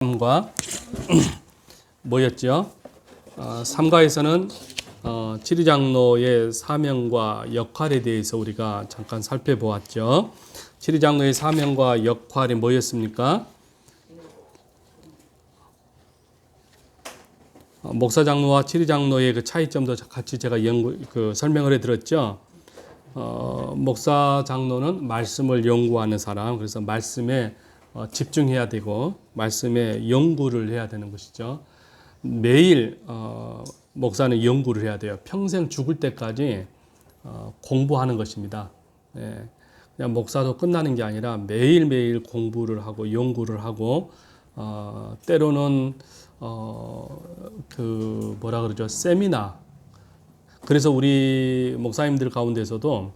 3과 뭐였죠? 3과에서는 지리장로의 사명과 역할에 대해서 우리가 잠깐 살펴보았죠. 지리장로의 사명과 역할이 뭐였습니까? 목사장로와 지리장로의 그 차이점도 같이 제가 설명을 해드렸죠. 목사장로는 말씀을 연구하는 사람, 그래서 말씀에 집중해야 되고 말씀에 연구를 해야 되는 것이죠. 매일 목사는 연구를 해야 돼요. 평생 죽을 때까지 공부하는 것입니다. 그냥 목사도 끝나는 게 아니라 매일매일 공부를 하고 연구를 하고 때로는 세미나. 그래서 우리 목사님들 가운데서도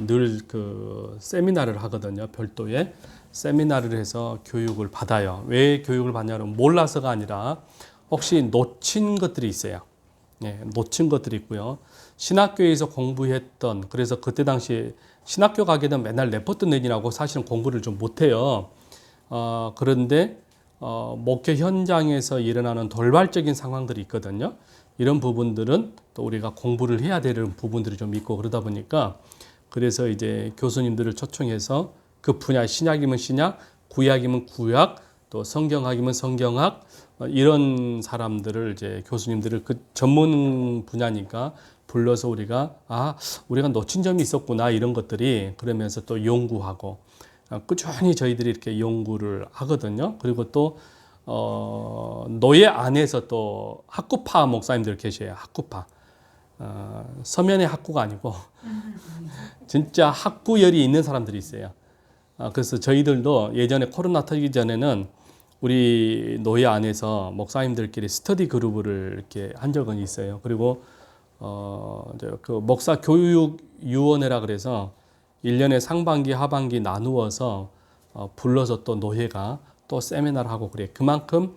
늘 그 세미나를 하거든요. 별도의 세미나를 해서 교육을 받아요. 왜 교육을 받냐면 몰라서가 아니라 혹시 놓친 것들이 있어요. 놓친 것들이 있고요. 신학교에서 공부했던, 그래서 그때 당시 신학교 가게 되면 맨날 레포트 내니라고 사실은 공부를 좀 못해요. 그런데 목회 현장에서 일어나는 돌발적인 상황들이 있거든요. 이런 부분들은 또 우리가 공부를 해야 되는 부분들이 좀 있고 그러다 보니까 그래서 이제 교수님들을 초청해서 그 분야, 신약이면 신약, 구약이면 구약, 또 성경학이면 성경학, 이런 사람들을 이제 교수님들을 그 전문 분야니까 불러서 우리가 놓친 점이 있었구나, 이런 것들이, 그러면서 또 연구하고 꾸준히 저희들이 이렇게 연구를 하거든요. 그리고 또 노예 안에서 또 학구파 목사님들 계셔요. 학구파. 서면의 학구가 아니고 진짜 학구열이 있는 사람들이 있어요. 그래서 저희들도 예전에 코로나 터지기 전에는 우리 노예 안에서 목사님들끼리 스터디 그룹을 이렇게 한 적은 있어요. 그리고 그 목사 교육위원회라 그래서 1년에 상반기, 하반기 나누어서 불러서 또 노예가 또 세미나를 하고 그래. 그만큼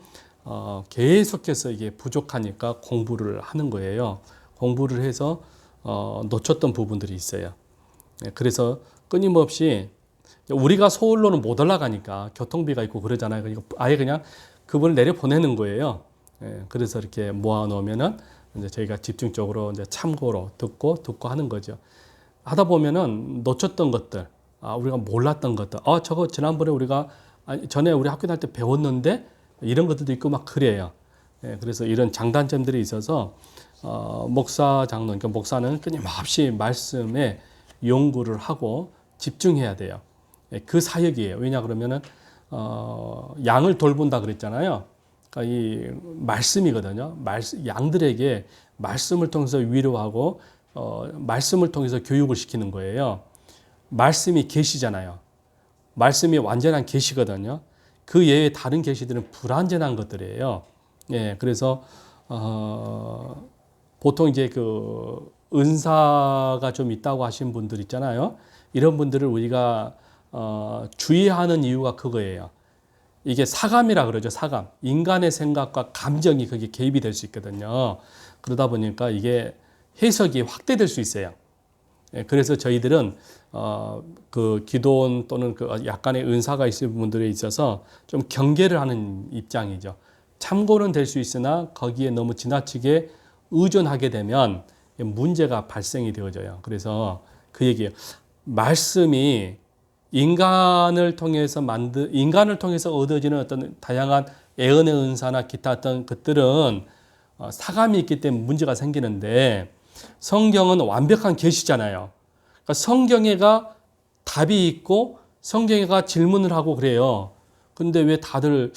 계속해서 이게 부족하니까 공부를 하는 거예요. 공부를 해서 놓쳤던 부분들이 있어요. 그래서 끊임없이 우리가 서울로는 못 올라가니까 교통비가 있고 그러잖아요. 이거 아예 그냥 그분을 내려 보내는 거예요. 그래서 이렇게 모아 놓으면은 이제 저희가 집중적으로 이제 참고로 듣고 하는 거죠. 하다 보면은 놓쳤던 것들, 우리가 몰랐던 것들, 저거 지난번에 전에 우리 학교 다닐 때 배웠는데 이런 것들도 있고 막 그래요. 그래서 이런 장단점들이 있어서 목사 장로, 그러니까 목사는 끊임없이 말씀에 연구를 하고 집중해야 돼요. 그 사역이에요. 왜냐 그러면은 양을 돌본다 그랬잖아요. 그러니까 이 말씀이거든요. 양들에게 말씀을 통해서 위로하고 말씀을 통해서 교육을 시키는 거예요. 말씀이 계시잖아요. 말씀이 완전한 계시거든요. 그 외에 다른 계시들은 불완전한 것들이에요. 그래서 보통 이제 그 은사가 좀 있다고 하신 분들 있잖아요. 이런 분들을 우리가 주의하는 이유가 그거예요. 이게 사감이라 그러죠. 사감. 인간의 생각과 감정이 거기에 개입이 될 수 있거든요. 그러다 보니까 이게 해석이 확대될 수 있어요. 그래서 저희들은 그 기도원 또는 그 약간의 은사가 있을 분들에 있어서 좀 경계를 하는 입장이죠. 참고는 될 수 있으나 거기에 너무 지나치게 의존하게 되면 문제가 발생이 되어져요. 그래서 그 얘기예요. 말씀이 인간을 통해서 얻어지는 어떤 다양한 애언의 은사나 기타 어떤 것들은 사감이 있기 때문에 문제가 생기는데, 성경은 완벽한 계시잖아요. 그러니까 성경에가 답이 있고 성경에가 질문을 하고 그래요. 근데 왜 다들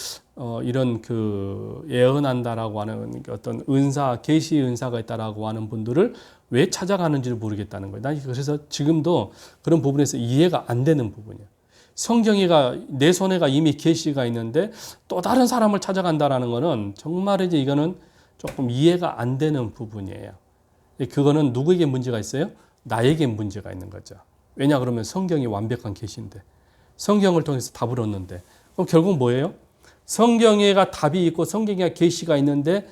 이런 그 예언한다라고 하는 어떤 은사, 계시 은사가 있다라고 하는 분들을 왜 찾아가는지를 모르겠다는 거예요. 난 그래서 지금도 그런 부분에서 이해가 안 되는 부분이에요. 성경에가, 내 손에가 이미 계시가 있는데 또 다른 사람을 찾아간다라는 거는 정말 이제 이거는 조금 이해가 안 되는 부분이에요. 그거는 누구에게 문제가 있어요? 나에게 문제가 있는 거죠. 왜냐 그러면 성경이 완벽한 계시인데, 성경을 통해서 답을 얻는데, 그럼 결국 뭐예요? 성경에가 답이 있고 성경에 계시가 있는데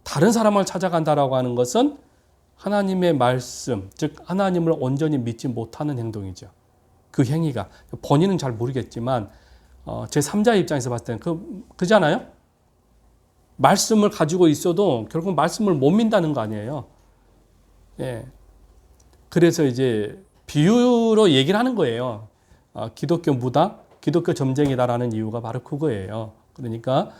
다른 사람을 찾아간다라고 하는 것은 하나님의 말씀, 즉 하나님을 온전히 믿지 못하는 행동이죠. 그 행위가 본인은 잘 모르겠지만 제 3자 입장에서 봤을 때는 그잖아요. 말씀을 가지고 있어도 결국 말씀을 못 민다는 거 아니에요. 예. 그래서 이제 비유로 얘기를 하는 거예요. 기독교 무당, 기독교 점쟁이다라는 이유가 바로 그거예요. 그러니까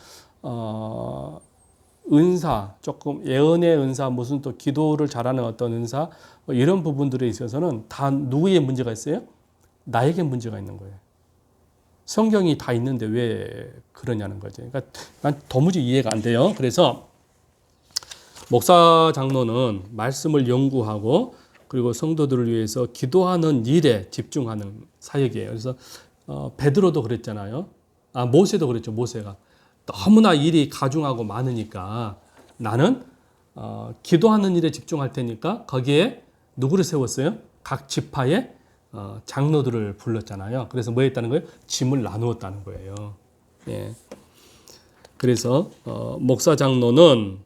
은사, 조금 예언의 은사, 무슨 또 기도를 잘하는 어떤 은사, 뭐 이런 부분들에 있어서는 다 누구의 문제가 있어요? 나에게 문제가 있는 거예요. 성경이 다 있는데 왜 그러냐는 거죠. 그러니까 난 도무지 이해가 안 돼요. 그래서 목사 장로는 말씀을 연구하고 그리고 성도들을 위해서 기도하는 일에 집중하는 사역이에요. 그래서 베드로도 그랬잖아요. 모세도 그랬죠. 모세가 너무나 일이 가중하고 많으니까 나는 기도하는 일에 집중할 테니까 거기에 누구를 세웠어요? 각 지파의 장로들을 불렀잖아요. 그래서 뭐 했다는 거예요? 짐을 나누었다는 거예요. 예. 그래서 목사 장로는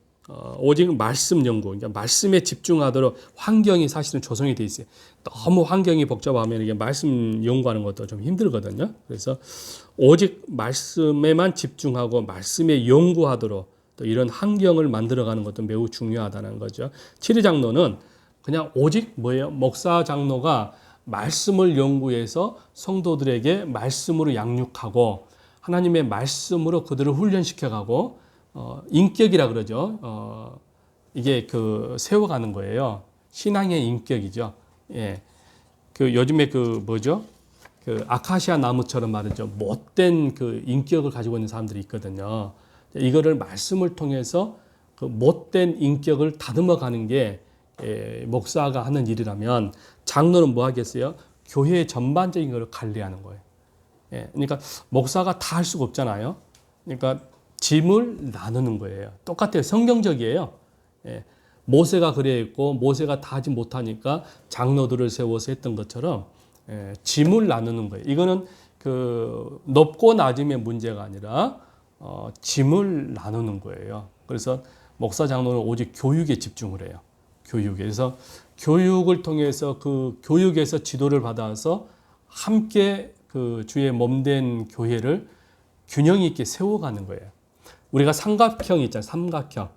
오직 말씀 연구, 그러니까 말씀에 집중하도록 환경이 사실은 조성이 돼 있어요. 너무 환경이 복잡하면 이게 말씀 연구하는 것도 좀 힘들거든요. 그래서 오직 말씀에만 집중하고 말씀에 연구하도록 또 이런 환경을 만들어가는 것도 매우 중요하다는 거죠. 칠리 장로는 그냥 오직 뭐예요? 목사 장로가 말씀을 연구해서 성도들에게 말씀으로 양육하고 하나님의 말씀으로 그들을 훈련시켜가고 인격이라 그러죠. 이게 세워가는 거예요. 신앙의 인격이죠. 예. 요즘에 뭐죠? 아카시아 나무처럼 말이죠. 못된 인격을 가지고 있는 사람들이 있거든요. 이거를 말씀을 통해서 못된 인격을 다듬어 가는 게 목사가 하는 일이라면 장로는 뭐 하겠어요? 교회 전반적인 걸 관리하는 거예요. 예. 그러니까 목사가 다 할 수가 없잖아요. 그러니까 짐을 나누는 거예요. 똑같아요. 성경적이에요. 예. 모세가 그래 했고 모세가 다 하지 못하니까 장로들을 세워서 했던 것처럼 짐을 나누는 거예요. 이거는 높고 낮음의 문제가 아니라 짐을 나누는 거예요. 그래서 목사 장로는 오직 교육에 집중을 해요. 교육에. 그래서 교육을 통해서 교육에서 지도를 받아서 함께 주의 몸된 교회를 균형 있게 세워가는 거예요. 우리가 삼각형이 있잖아요. 삼각형.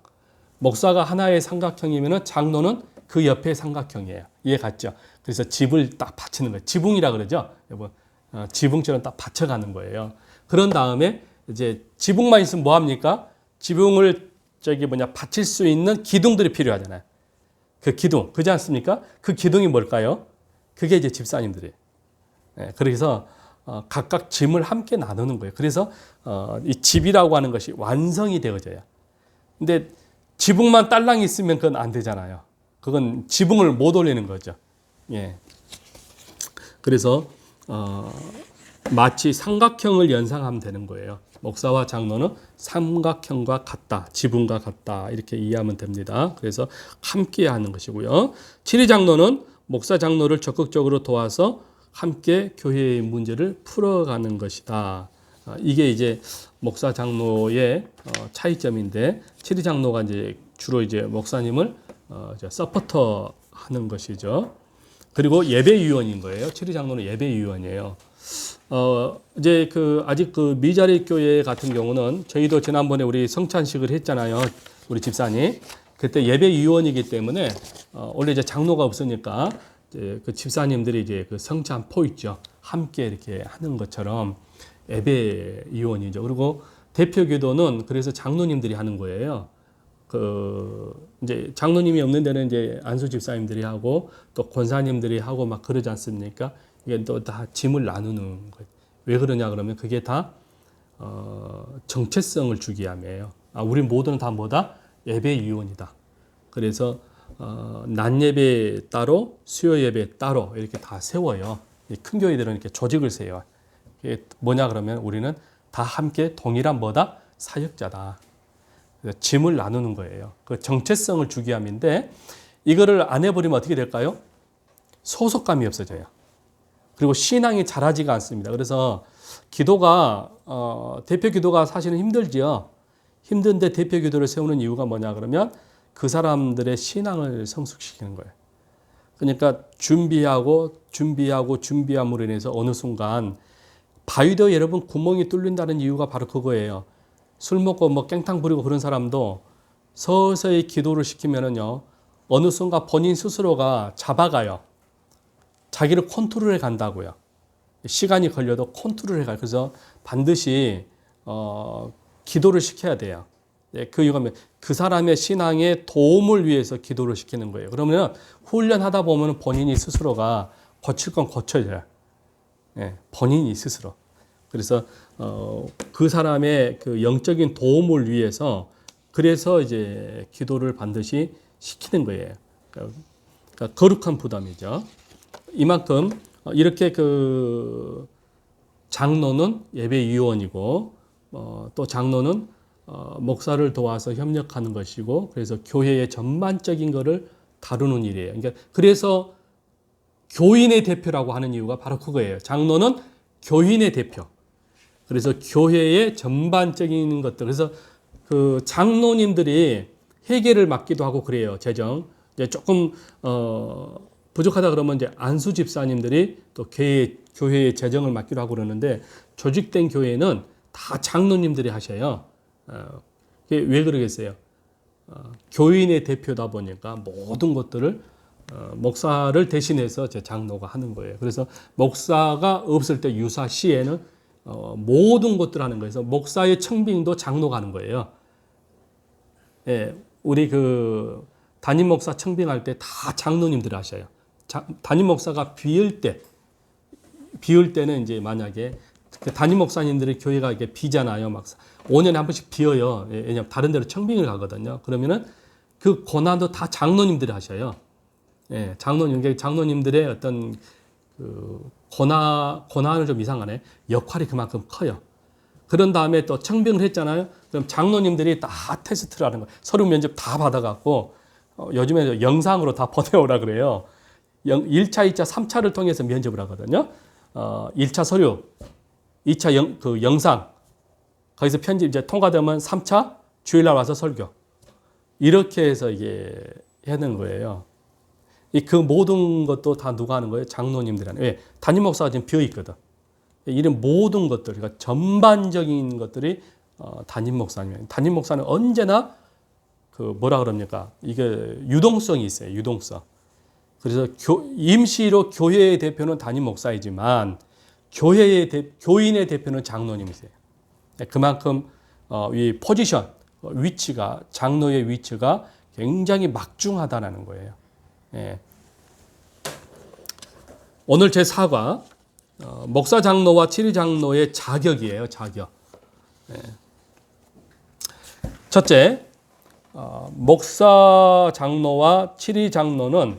목사가 하나의 삼각형이면 장로는 그 옆에 삼각형이에요. 이해 갔죠? 그래서 집을 딱 받치는 거예요. 지붕이라 그러죠? 여러분, 지붕처럼 딱 받쳐가는 거예요. 그런 다음에 이제 지붕만 있으면 뭐 합니까? 지붕을 받칠 수 있는 기둥들이 필요하잖아요. 그 기둥, 그렇지 않습니까? 그 기둥이 뭘까요? 그게 이제 집사님들이에요. 그래서 각각 짐을 함께 나누는 거예요. 그래서 이 집이라고 하는 것이 완성이 되어져요. 근데 지붕만 딸랑 있으면 그건 안 되잖아요. 그건 지붕을 못 올리는 거죠. 예. 그래서 마치 삼각형을 연상하면 되는 거예요. 목사와 장로는 삼각형과 같다, 지붕과 같다 이렇게 이해하면 됩니다. 그래서 함께 하는 것이고요. 칠리 장로는 목사 장로를 적극적으로 도와서 함께 교회의 문제를 풀어가는 것이다. 이게 이제 목사 장로의 차이점인데 칠리 장로가 이제 주로 이제 목사님을 서포터 하는 것이죠. 그리고 예배위원인 거예요. 칠리 장로는 예배위원이에요. 이제 아직 미자리 교회 같은 경우는 저희도 지난번에 우리 성찬식을 했잖아요. 우리 집사님. 그때 예배위원이기 때문에 원래 이제 장로가 없으니까 그 집사님들이 이제 성찬포 있죠. 함께 이렇게 하는 것처럼 예배위원이죠. 그리고 대표 기도는 그래서 장로님들이 하는 거예요. 이제 장로님이 없는 데는 이제 안수 집사님들이 하고 또 권사님들이 하고 막 그러지 않습니까? 이게 또 다 짐을 나누는 거예요. 왜 그러냐 그러면 그게 다 정체성을 주기 위함이에요. 우리 모두는 다 뭐다? 예배위원이다. 그래서 낮 예배 따로, 수요 예배 따로 이렇게 다 세워요. 큰 교회들은 이렇게 조직을 세워요. 이게 뭐냐 그러면 우리는 다 함께 동일한 뭐다? 사역자다. 그래서 짐을 나누는 거예요. 그 정체성을 주기 위함인데 이거를 안 해버리면 어떻게 될까요? 소속감이 없어져요. 그리고 신앙이 자라지가 않습니다. 그래서 기도가 대표 기도가 사실은 힘들지요. 힘든데 대표 기도를 세우는 이유가 뭐냐 그러면 그 사람들의 신앙을 성숙시키는 거예요. 그러니까 준비함으로 인해서 어느 순간 바위도 여러분 구멍이 뚫린다는 이유가 바로 그거예요. 술 먹고 뭐 깽탕 부리고 그런 사람도 서서히 기도를 시키면은요, 어느 순간 본인 스스로가 잡아가요. 자기를 컨트롤해 간다고요. 시간이 걸려도 컨트롤해 가요. 그래서 반드시 기도를 시켜야 돼요. 예, 그 이유가 그 사람의 신앙에 도움을 위해서 기도를 시키는 거예요. 그러면 훈련하다 보면 본인이 스스로가 고칠 건 고쳐져요. 예, 본인이 스스로. 그래서 그 사람의 그 영적인 도움을 위해서 그래서 이제 기도를 반드시 시키는 거예요. 그러니까 거룩한 부담이죠. 이만큼 이렇게 그 장로는 예배위원이고 또 장로는 목사를 도와서 협력하는 것이고 그래서 교회의 전반적인 것을 다루는 일이에요. 그러니까 그래서 교인의 대표라고 하는 이유가 바로 그거예요. 장로는 교인의 대표. 그래서 교회의 전반적인 것들. 그래서 그 장로님들이 회계를 맡기도 하고 그래요. 재정. 이제 조금 부족하다 그러면 이제 안수 집사님들이 또 교회의 재정을 맡기도 하고 그러는데 조직된 교회는 다 장로님들이 하셔요. 왜 그러겠어요? 교인의 대표다 보니까 모든 것들을 목사를 대신해서 제 장로가 하는 거예요. 그래서 목사가 없을 때 유사 시에는 모든 것들을 하는 거예요. 그래서 목사의 청빙도 장로가 하는 거예요. 예, 우리 그 담임 목사 청빙할 때 다 장로님들이 하셔요. 담임 목사가 비을 때는 이제 만약에 담임 목사님들이 교회가 이게 비잖아요. 막 5년에 한 번씩 비어요. 왜냐면 다른 데로 청빙을 가거든요. 그러면은 그 고난도 다 장로님들이 하셔요. 예, 장로님들의 어떤 그 고난은 좀 이상하네. 역할이 그만큼 커요. 그런 다음에 또 청빙을 했잖아요. 그럼 장로님들이 다 테스트를 하는 거예요. 서류 면접 다 받아갖고 요즘에 영상으로 다 보내오라 그래요. 1차, 2차, 3차를 통해서 면접을 하거든요. 1차 서류, 2차 그 영상, 거기서 편집 이제 통과되면 3차 주일날 와서 설교. 이렇게 해서 이게 하는 거예요. 그 모든 것도 다 누가 하는 거예요? 장로님들이 하는. 왜? 담임 목사가 지금 비어 있거든. 이런 모든 것들, 그러니까 전반적인 것들이 담임 목사님. 담임 목사는 언제나 그 뭐라 그럽니까? 이게 유동성이 있어요. 유동성. 그래서 임시로 교회의 대표는 담임 목사이지만 교인의 대표는 장로님이세요. 그만큼 이 포지션, 위치가 장로의 위치가 굉장히 막중하다는 거예요. 예. 오늘 제 4과 목사 장로와 치리 장로의 자격이에요. 자격. 예. 첫째, 목사 장로와 치리 장로는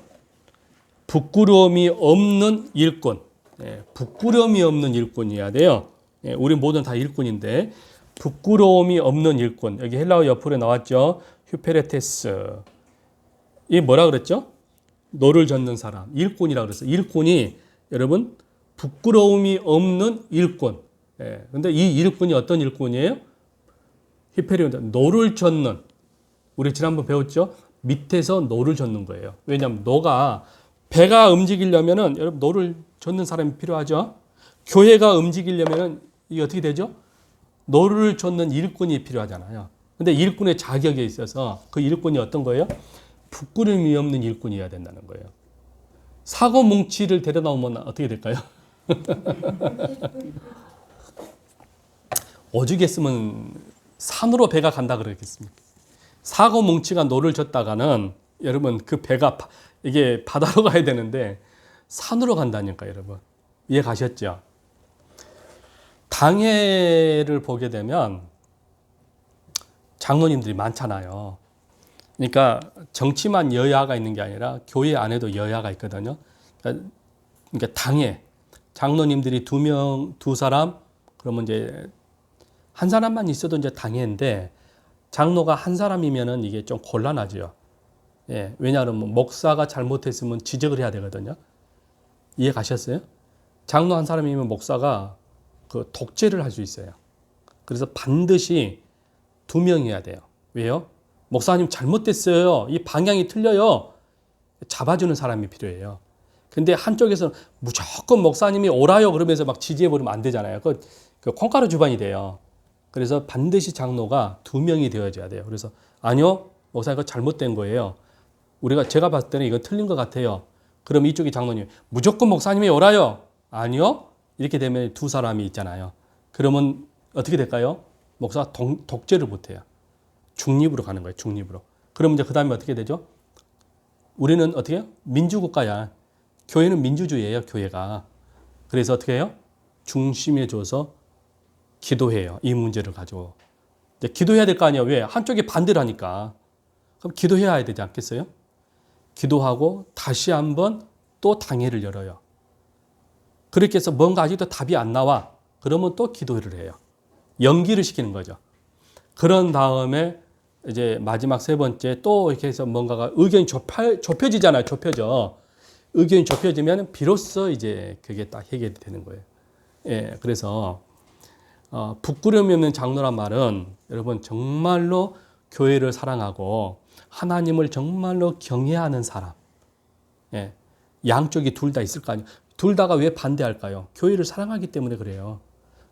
부끄러움이 없는 일꾼. 예. 부끄러움이 없는 일꾼이어야 돼요. 예. 우리 모두는 다 일꾼인데 부끄러움이 없는 일꾼. 여기 헬라어 옆으로 나왔죠. 휴페레테스. 이 뭐라 그랬죠? 노를 젓는 사람. 일꾼이라 그랬어요. 일꾼이 여러분 부끄러움이 없는 일꾼. 예. 근데 이 일꾼이 어떤 일꾼이에요? 히페리온 노를 젓는. 우리 지난번 배웠죠? 밑에서 노를 젓는 거예요. 왜냐하면 배가 움직이려면은 여러분 노를 젓는 사람이 필요하죠. 교회가 움직이려면은 이게 어떻게 되죠? 노를 젓는 일꾼이 필요하잖아요. 근데 일꾼의 자격에 있어서 그 일꾼이 어떤 거예요? 부끄러움이 없는 일꾼이어야 된다는 거예요. 사고 뭉치를 데려다 오면 어떻게 될까요? 오죽했으면 산으로 배가 간다 그러겠습니까? 사고 뭉치가 노를 젓다가는 여러분 그 배가 이게 바다로 가야 되는데 산으로 간다니까 여러분. 이해 가셨죠? 당회를 보게 되면 장로님들이 많잖아요. 그러니까 정치만 여야가 있는 게 아니라 교회 안에도 여야가 있거든요. 그러니까 당회 장로님들이 두 사람 그러면 이제 한 사람만 있어도 이제 당회인데 장로가 한 사람이면은 이게 좀 곤란하죠. 예, 왜냐하면 목사가 잘못했으면 지적을 해야 되거든요. 이해 가셨어요? 장로 한 사람이면 목사가 그 독재를 할 수 있어요. 그래서 반드시 2명이어야 돼요. 왜요? 목사님 잘못됐어요. 이 방향이 틀려요. 잡아주는 사람이 필요해요. 근데 한쪽에서는 무조건 목사님이 옳아요 그러면서 막 지지해버리면 안 되잖아요. 그 콩가루 주반이 돼요. 그래서 반드시 장로가 2명이 되어줘야 돼요. 그래서 아니요, 목사님 이거 잘못된 거예요. 제가 봤을 때는 이건 틀린 것 같아요. 그럼 이쪽이 장로님 무조건 목사님이 옳아요. 아니요. 이렇게 되면 두 사람이 있잖아요. 그러면 어떻게 될까요? 목사가 독재를 못해요. 중립으로 가는 거예요. 중립으로. 그럼 이제 그 다음에 어떻게 되죠? 우리는 어떻게 해요? 민주국가야. 교회는 민주주의예요. 교회가. 그래서 어떻게 해요? 중심에 줘서 기도해요. 이 문제를 가지고. 이제 기도해야 될 거 아니에요. 왜? 한쪽이 반대를 하니까. 그럼 기도해야 되지 않겠어요? 기도하고 다시 한번 또 당회를 열어요. 그렇게 해서 뭔가 아직도 답이 안 나와. 그러면 또 기도를 해요. 연기를 시키는 거죠. 그런 다음에 이제 마지막 3번째 또 이렇게 해서 뭔가가 의견이 좁혀지잖아요. 좁혀져. 의견이 좁혀지면 비로소 이제 그게 딱 해결이 되는 거예요. 예, 그래서 부끄러움이 없는 장로란 말은 여러분 정말로 교회를 사랑하고 하나님을 정말로 경외하는 사람. 예, 양쪽이 둘 다 있을 거 아니에요. 둘 다가 왜 반대할까요? 교회를 사랑하기 때문에 그래요.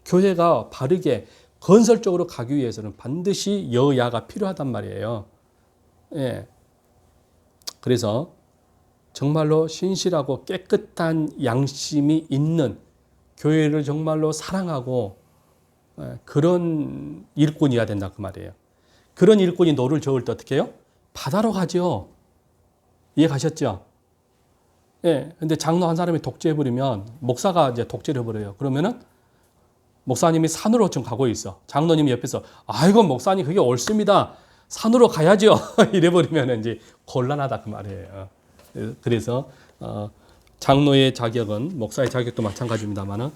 교회가 바르게 건설적으로 가기 위해서는 반드시 여야가 필요하단 말이에요. 예. 그래서 정말로 신실하고 깨끗한 양심이 있는 교회를 정말로 사랑하고 그런 일꾼이어야 된다 그 말이에요. 그런 일꾼이 노를 저을 때 어떻게 해요? 바다로 가죠. 이해 가셨죠? 예. 근데 장로 한 사람이 독재해버리면 목사가 이제 독재를 해버려요. 그러면은 목사님이 산으로 좀 가고 있어. 장로님이 옆에서 아이고 목사님 그게 옳습니다. 산으로 가야죠. 이래버리면 이제 곤란하다 그 말이에요. 그래서 장로의 자격은 목사의 자격도 마찬가지입니다만은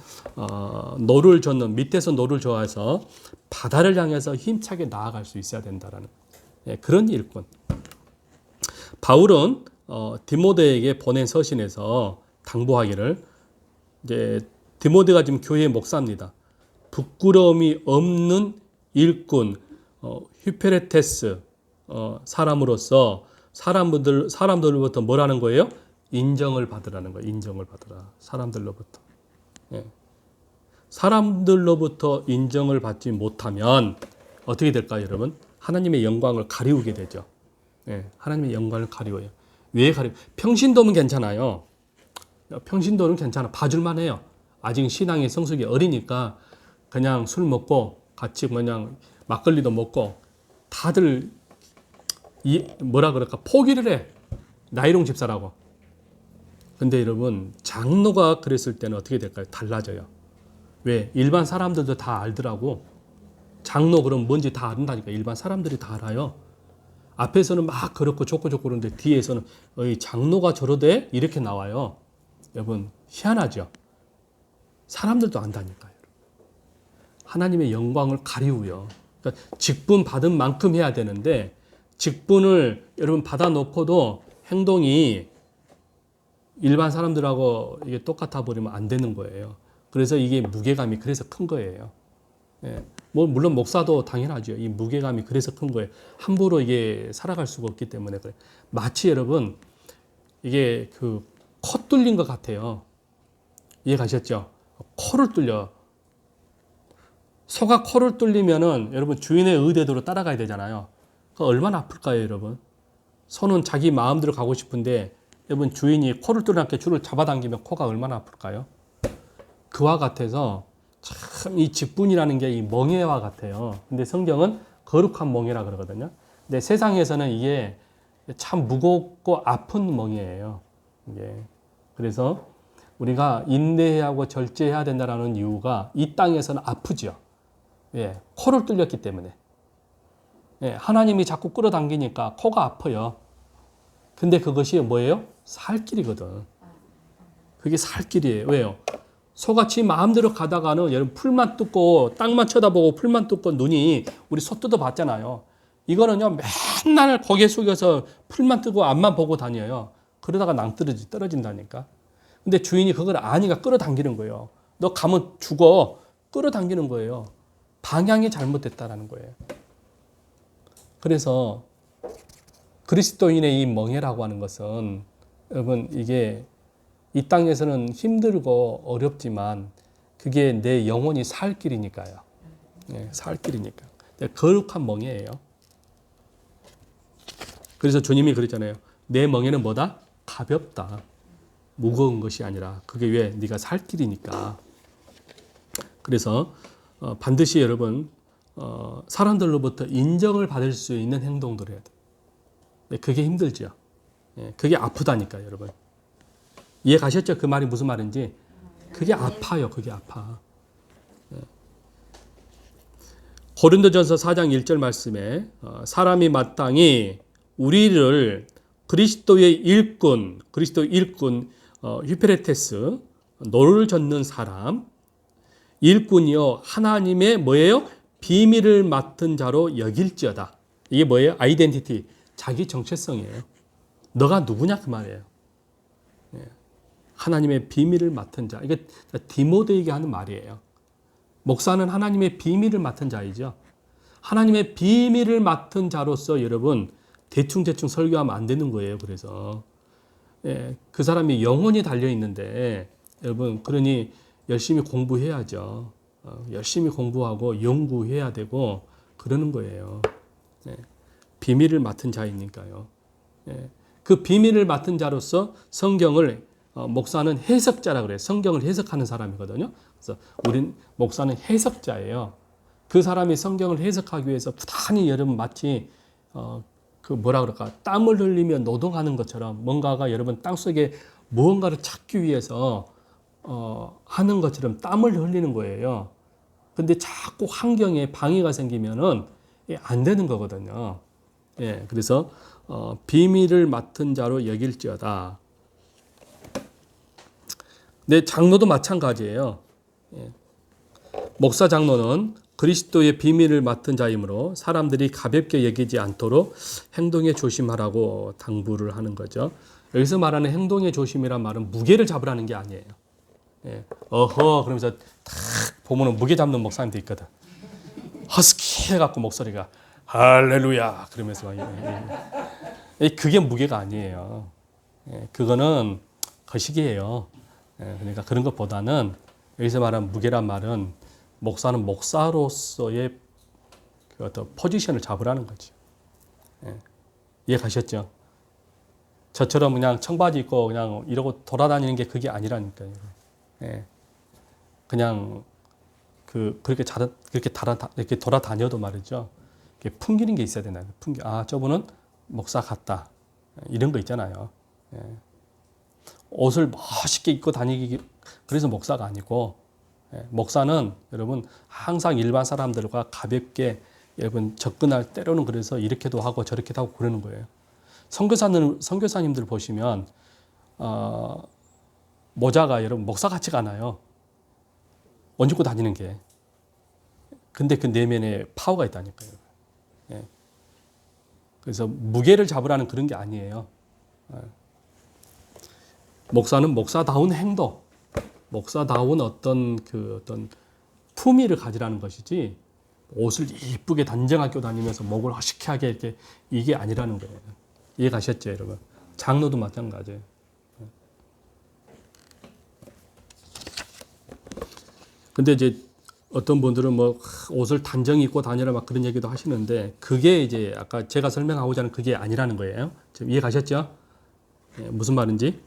노를 젓는 밑에서 노를 저어서 바다를 향해서 힘차게 나아갈 수 있어야 된다라는 그런 일꾼. 바울은 디모데에게 보낸 서신에서 당부하기를 이제 디모데가 지금 교회의 목사입니다. 부끄러움이 없는 일꾼 휴페레테스 사람으로서 사람들로부터 뭐라는 거예요? 인정을 받으라는 거예요. 인정을 받으라. 사람들로부터. 예. 사람들로부터 인정을 받지 못하면 어떻게 될까요, 여러분? 하나님의 영광을 가리우게 되죠. 예. 하나님의 영광을 가리워요. 왜 가리워? 평신도는 괜찮아요. 평신도는 괜찮아. 봐줄만 해요. 아직 신앙의 성숙이 어리니까 그냥 술 먹고 같이 그냥 막걸리도 먹고 다들 뭐라 그럴까 포기를 해. 나이롱 집사라고. 근데 여러분 장로가 그랬을 때는 어떻게 될까요? 달라져요. 왜? 일반 사람들도 다 알더라고. 장로 그럼 뭔지 다 안다니까. 일반 사람들이 다 알아요. 앞에서는 막 그렇고 좋고 그러는데 뒤에서는 장로가 저러대? 이렇게 나와요. 여러분 희한하죠? 사람들도 안다니까요. 하나님의 영광을 가리우요. 그러니까 직분 받은 만큼 해야 되는데 직분을 여러분 받아놓고도 행동이 일반 사람들하고 이게 똑같아 버리면 안 되는 거예요. 그래서 이게 무게감이 그래서 큰 거예요. 예. 뭐 물론 목사도 당연하죠. 이 무게감이 그래서 큰 거예요. 함부로 이게 살아갈 수가 없기 때문에 그래. 마치 여러분 이게 그 코 뚫린 것 같아요. 이해 가셨죠? 코를 뚫려. 소가 코를 뚫리면은 여러분 주인의 의대도로 따라가야 되잖아요. 그 얼마나 아플까요, 여러분? 소는 자기 마음대로 가고 싶은데 여러분 주인이 코를 뚫어놓게 줄을 잡아당기면 코가 얼마나 아플까요? 그와 같아서 참 이 직분이라는 게 이 멍에와 같아요. 근데 성경은 거룩한 멍에라 그러거든요. 근데 세상에서는 이게 참 무겁고 아픈 멍에예요. 이게. 그래서 우리가 인내하고 절제해야 된다는 이유가 이 땅에서는 아프죠. 예, 코를 뚫렸기 때문에. 예, 하나님이 자꾸 끌어당기니까 코가 아파요. 근데 그것이 뭐예요? 살길이거든. 그게 살길이에요. 왜요? 소같이 마음대로 가다가는 여러분 풀만 뜯고 땅만 쳐다보고 풀만 뜯고 눈이 우리 소 뜯어 봤잖아요. 이거는요 맨날 고개 숙여서 풀만 뜨고 앞만 보고 다녀요. 그러다가 떨어진다니까. 근데 주인이 그걸 아니까 끌어당기는 거예요. 너 가면 죽어. 끌어당기는 거예요. 방향이 잘못됐다라는 거예요. 그래서 그리스도인의 이 멍에라고 하는 것은 여러분 이게 이 땅에서는 힘들고 어렵지만 그게 내 영혼이 살 길이니까요. 예, 살 길이니까. 거룩한 멍에예요. 그래서 주님이 그랬잖아요. 내 멍에는 뭐다? 가볍다. 무거운 것이 아니라 그게 왜? 네가 살 길이니까. 그래서 반드시 여러분 사람들로부터 인정을 받을 수 있는 행동들을 해야 돼. 그게 힘들죠. 예, 그게 아프다니까 여러분. 이해 가셨죠? 그 말이 무슨 말인지. 그게 아파요. 그게 아파. 예. 고린도전서 4장 1절 말씀에 사람이 마땅히 우리를 그리스도의 일꾼 휴페레테스 노를 젓는 사람 일꾼이요 하나님의 뭐예요? 비밀을 맡은 자로 여길지어다. 이게 뭐예요? 아이덴티티, 자기 정체성이에요. 너가 누구냐 그 말이에요. 하나님의 비밀을 맡은 자. 이게 디모데에게 하는 말이에요. 목사는 하나님의 비밀을 맡은 자이죠. 하나님의 비밀을 맡은 자로서 여러분 대충 설교하면 안 되는 거예요. 그래서 그 사람이 영혼이 달려 있는데 여러분 그러니 열심히 공부해야죠. 열심히 공부하고 연구해야 되고 그러는 거예요. 비밀을 맡은 자이니까요. 그 비밀을 맡은 자로서 성경을 목사는 해석자라 그래요. 성경을 해석하는 사람이거든요. 그래서 우린 목사는 해석자예요. 그 사람이 성경을 해석하기 위해서 부단히 여러분 마치 그 뭐라 그럴까 땀을 흘리며 노동하는 것처럼 뭔가가 여러분 땅속에 무언가를 찾기 위해서 하는 것처럼 땀을 흘리는 거예요. 근데 자꾸 환경에 방해가 생기면은 안 되는 거거든요. 예, 그래서 비밀을 맡은 자로 여길지어다. 네, 장로도 마찬가지예요. 예. 목사 장로는 그리스도의 비밀을 맡은 자이므로 사람들이 가볍게 여기지 않도록 행동에 조심하라고 당부를 하는 거죠. 여기서 말하는 행동에 조심이란 말은 무게를 잡으라는 게 아니에요. 예. 어허 그러면서 탁 보면은 무게 잡는 목사님도 있거든. 허스키 해갖고 목소리가 할렐루야 그러면서 그게 무게가 아니에요. 예. 그거는 거시기예요. 예. 그러니까 그런 것보다는 여기서 말하는 무게란 말은 목사는 목사로서의 그 어떤 포지션을 잡으라는 거죠. 예. 이해 가셨죠? 저처럼 그냥 청바지 입고 그냥 이러고 돌아다니는 게 그게 아니라니까요. 예. 그냥 그렇게 돌아다녀도 말이죠. 풍기는 게 있어야 되나요? 저분은 목사 같다. 이런 거 있잖아요. 예. 옷을 멋있게 입고 다니기 그래서 목사가 아니고 목사는 여러분 항상 일반 사람들과 가볍게 여러분 접근할 때로는 그래서 이렇게도 하고 저렇게도 하고 그러는 거예요. 선교사님들 보시면 모자가 여러분 목사 같지가 않아요. 옷 입고 다니는 게. 근데 그 내면에 파워가 있다니까요. 예. 그래서 무게를 잡으라는 그런 게 아니에요. 목사는 목사다운 행동, 목사다운 어떤 품위를 가지라는 것이지 옷을 이쁘게 단정하게 입고 다니면서 목을 허식하게 이렇게 이게 아니라는 거예요. 이해 가셨죠, 여러분? 장로도 마찬가지예요. 근데 이제 어떤 분들은 뭐 옷을 단정히 입고 다니라 막 그런 얘기도 하시는데 그게 이제 아까 제가 설명하고자 하는 그게 아니라는 거예요. 지금 이해 가셨죠? 무슨 말인지?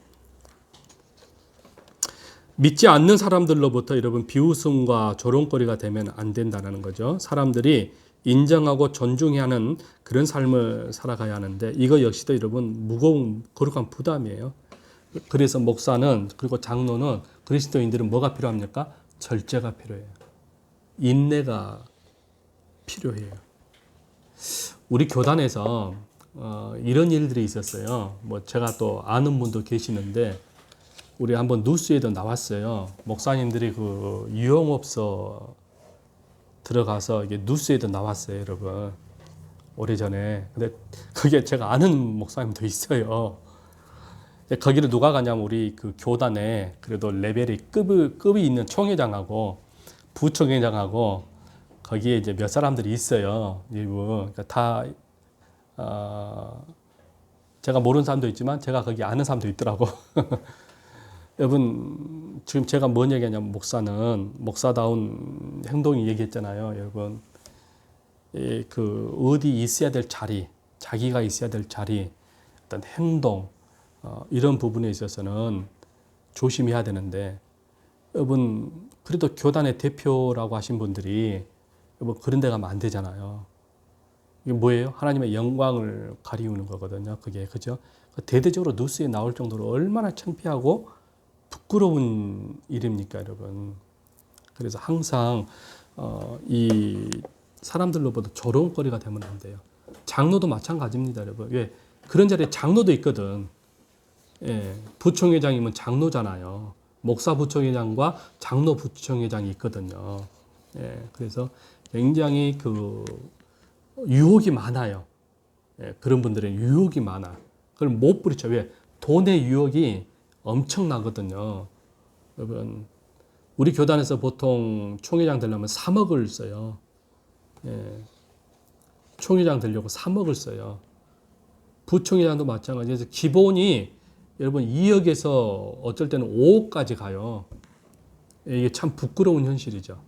믿지 않는 사람들로부터 여러분 비웃음과 조롱거리가 되면 안 된다는 거죠. 사람들이 인정하고 존중해야 하는 그런 삶을 살아가야 하는데 이거 역시도 여러분 무거운 거룩한 부담이에요. 그래서 목사는 그리고 장로는 그리스도인들은 뭐가 필요합니까? 절제가 필요해요. 인내가 필요해요. 우리 교단에서 이런 일들이 있었어요. 뭐 제가 또 아는 분도 계시는데 우리 한번 뉴스에도 나왔어요. 목사님들이 그 유흥업소 들어가서 이게 뉴스에도 나왔어요, 여러분. 오래전에. 근데 그게 제가 아는 목사님도 있어요. 거기를 누가 가냐면 우리 그 교단에 그래도 레벨이 급이 있는 총회장하고 부총회장하고 거기에 이제 몇 사람들이 있어요. 일부. 그러니까 다 제가 모르는 사람도 있지만 제가 거기 아는 사람도 있더라고. 여러분 지금 제가 뭔 얘기하냐면 목사는 목사다운 행동이 얘기했잖아요. 여러분 그 어디 있어야 될 자리, 자기가 있어야 될 자리, 어떤 행동 이런 부분에 있어서는 조심해야 되는데 여러분 그래도 교단의 대표라고 하신 분들이 여러분 그런 데 가면 안 되잖아요. 이게 뭐예요? 하나님의 영광을 가리우는 거거든요. 그게 그죠? 대대적으로 뉴스에 나올 정도로 얼마나 창피하고 부끄러운 일입니까, 여러분? 그래서 항상 이 사람들로부터 조롱거리가 되면 안 돼요. 장로도 마찬가지입니다, 여러분. 왜? 그런 자리에 장로도 있거든. 예, 부총회장이면 장로잖아요. 목사 부총회장과 장로 부총회장이 있거든요. 예, 그래서 굉장히 그 유혹이 많아요. 예, 그런 분들은 유혹이 많아. 그걸 못 부리쳐. 왜? 돈의 유혹이 엄청나거든요. 여러분, 우리 교단에서 보통 총회장 되려면 3억을 써요. 예, 총회장 되려고 3억을 써요. 부총회장도 마찬가지예요. 기본이 여러분 2억에서 어쩔 때는 5억까지 가요. 이게 참 부끄러운 현실이죠.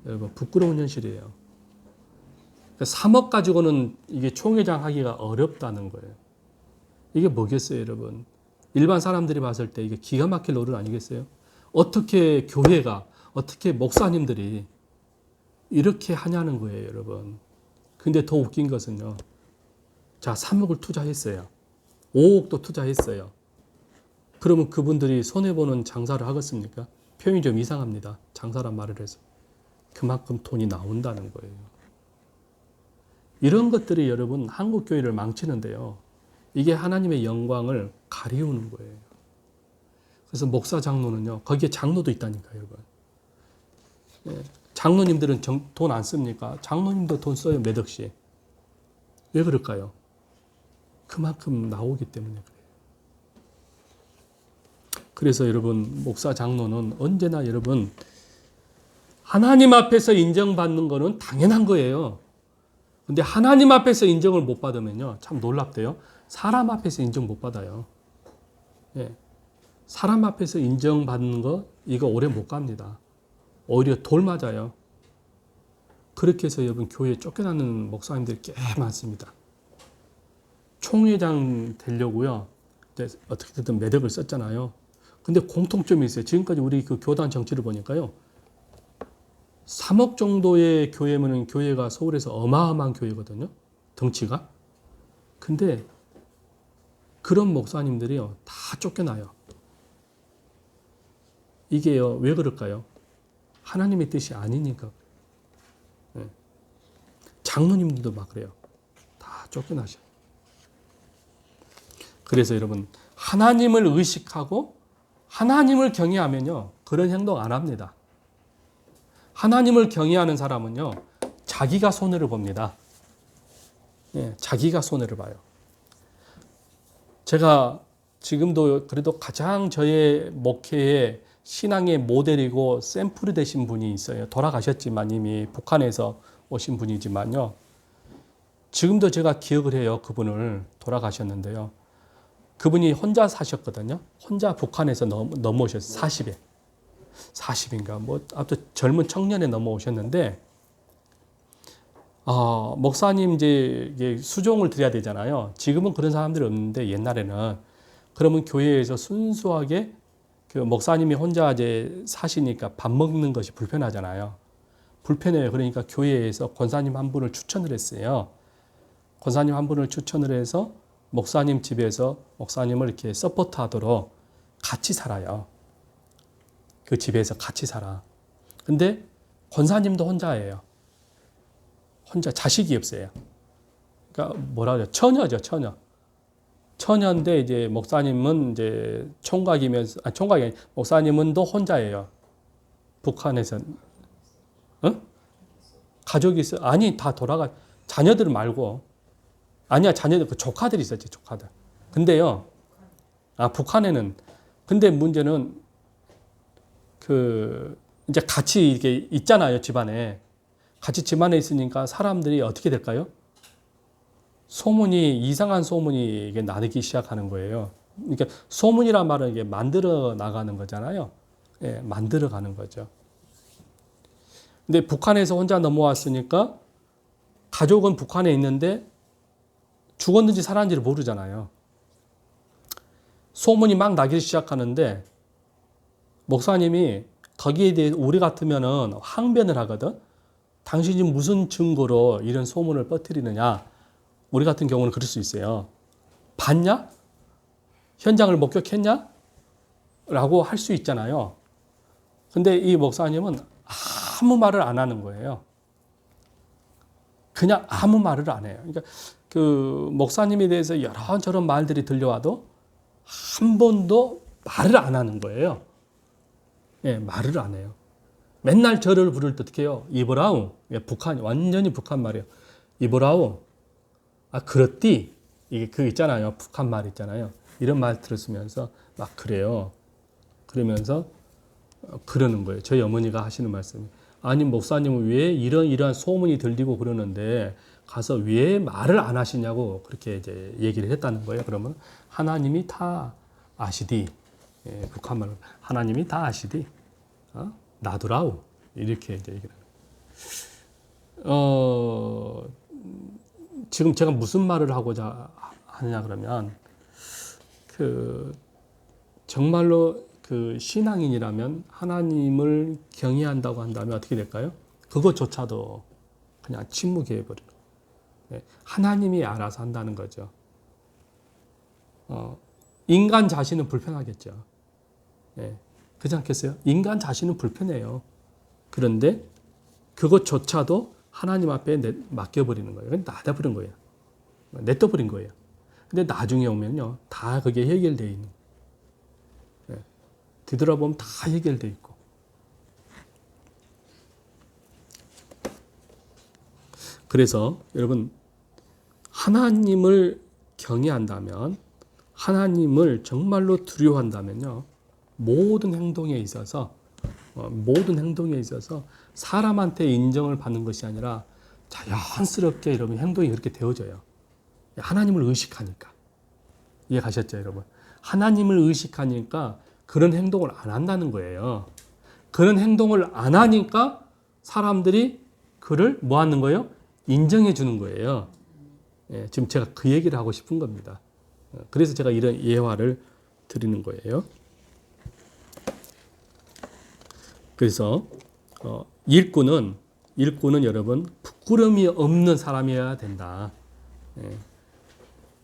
여러분 부끄러운 현실이에요. 3억 가지고는 이게 총회장 하기가 어렵다는 거예요. 이게 뭐겠어요, 여러분? 일반 사람들이 봤을 때 이게 기가 막힐 노릇 아니겠어요? 어떻게 교회가, 어떻게 목사님들이 이렇게 하냐는 거예요, 여러분. 근데 더 웃긴 것은요. 자, 3억을 투자했어요. 5억도 투자했어요. 그러면 그분들이 손해보는 장사를 하겠습니까? 표현이 좀 이상합니다. 장사란 말을 해서. 그만큼 돈이 나온다는 거예요. 이런 것들이 여러분 한국 교회를 망치는데요. 이게 하나님의 영광을 가리우는 거예요. 그래서 목사 장로는요. 거기에 장로도 있다니까요, 여러분. 예, 장로님들은 돈 안 씁니까? 장로님도 돈 써요, 몇 억씩. 왜 그럴까요? 그만큼 나오기 때문에 그래요. 그래서 여러분 목사 장로는 언제나 여러분 하나님 앞에서 인정받는 거는 당연한 거예요. 근데 하나님 앞에서 인정을 못 받으면요. 참 놀랍대요. 사람 앞에서 인정 못 받아요. 예. 사람 앞에서 인정받는 거 이거 오래 못 갑니다. 오히려 돌 맞아요. 그렇게 해서 여러분 교회에 쫓겨나는 목사님들이 꽤 많습니다. 총회장 되려고요. 어떻게든 매력을 썼잖아요. 근데 공통점이 있어요. 지금까지 우리 그 교단 정치를 보니까요. 3억 정도의 교회면 교회가 서울에서 어마어마한 교회거든요. 덩치가. 근데 그런 목사님들이요. 다 쫓겨나요. 이게요. 왜 그럴까요? 하나님의 뜻이 아니니까. 네. 장로님들도 막 그래요. 다 쫓겨나셔요. 그래서 여러분 하나님을 의식하고 하나님을 경외하면요. 그런 행동 안 합니다. 하나님을 경외하는 사람은요. 자기가 손해를 봅니다. 예, 자기가 손해를 봐요. 제가 지금도 그래도 가장 저의 목회의 신앙의 모델이고 샘플이 되신 분이 있어요. 돌아가셨지만 이미 북한에서 오신 분이지만요. 지금도 제가 기억을 해요. 그분을 돌아가셨는데요. 그분이 혼자 사셨거든요. 혼자 북한에서 넘어오셨어요. 40에. 40인가 뭐 아무튼 젊은 청년에 넘어오셨는데 목사님 이제 수종을 드려야 되잖아요. 지금은 그런 사람들이 없는데 옛날에는 그러면 교회에서 순수하게 그 목사님이 혼자 이제 사시니까 밥 먹는 것이 불편하잖아요. 불편해요. 그러니까 교회에서 권사님 한 분을 추천을 했어요. 권사님 한 분을 추천을 해서 목사님 집에서 목사님을 이렇게 서포트하도록 같이 살아요. 그 집에서 같이 살아. 근데 권사님도 혼자예요. 혼자 자식이 없어요. 그러니까 뭐라 그러죠? 처녀죠, 처녀. 처녀인데 이제 목사님은 이제 총각이면서 총각이 아니 목사님은 또 혼자예요. 북한에서 가족이 있어? 아니 다 돌아가 자녀들 말고 아니야 자녀들 그 조카들이 있었지 조카들. 근데요, 북한에는 근데 문제는 그 이제 같이 이렇게 있잖아요 집안에 같이 집안에 있으니까 사람들이 어떻게 될까요? 소문이 이상한 소문이 이게 나기 시작하는 거예요. 그러니까 소문이란 말은 이게 만들어 나가는 거잖아요. 예, 만들어 가는 거죠. 근데 북한에서 혼자 넘어왔으니까 가족은 북한에 있는데 죽었는지 살았는지를 모르잖아요. 소문이 막 나기 시작하는데 목사님이 거기에 대해 우리 같으면은 항변을 하거든. 당신이 무슨 증거로 이런 소문을 퍼뜨리느냐. 우리 같은 경우는 그럴 수 있어요. 봤냐? 현장을 목격했냐? 라고 할 수 있잖아요. 근데 이 목사님은 아무 말을 안 하는 거예요. 그냥 아무 말을 안 해요. 그러니까 그 목사님에 대해서 이런저런 말들이 들려와도 한 번도 말을 안 하는 거예요. 예, 말을 안 해요. 맨날 저를 부를 때 어떻게 해요? 이보라우. 예, 완전히 북한 말이에요. 이보라우. 아, 그렇디. 이게 그 있잖아요. 북한 말 있잖아요. 이런 말 들었으면서 막 그래요. 그러면서 그러는 거예요. 저희 어머니가 하시는 말씀이. 아니, 목사님은 왜 이러한 소문이 들리고 그러는데 가서 왜 말을 안 하시냐고 그렇게 이제 얘기를 했다는 거예요. 그러면 하나님이 다 아시디. 예, 북한말로 하나님이 다 아시디. 놔두라우. 이렇게 이제 얘기를 해요. 지금 제가 무슨 말을 하고자 하느냐 그러면 정말로 그 신앙인이라면 하나님을 경외한다고 한다면 어떻게 될까요? 그것조차도 그냥 침묵해 버리는 거예요. 하나님이 알아서 한다는 거죠. 인간 자신은 불편하겠죠. 그렇지 않겠어요? 인간 자신은 불편해요. 그런데 그것조차도 하나님 앞에 맡겨버리는 거예요. 놔둬버린 거예요. 냅둬버린 거예요. 근데 나중에 오면요, 다 그게 해결되어 있는 거예요. 뒤돌아보면 다 해결되어 있고. 그래서 여러분, 하나님을 경외한다면, 하나님을 정말로 두려워한다면요, 모든 행동에 있어서 사람한테 인정을 받는 것이 아니라 자연스럽게 여러분 행동이 그렇게 되어져요. 하나님을 의식하니까. 이해 가셨죠, 여러분? 하나님을 의식하니까 그런 행동을 안 한다는 거예요. 그런 행동을 안 하니까 사람들이 그를 뭐 하는 거예요? 인정해 주는 거예요. 지금 제가 그 얘기를 하고 싶은 겁니다. 그래서 제가 이런 예화를 드리는 거예요. 그래서 일꾼은 여러분 부끄러움이 없는 사람이어야 된다.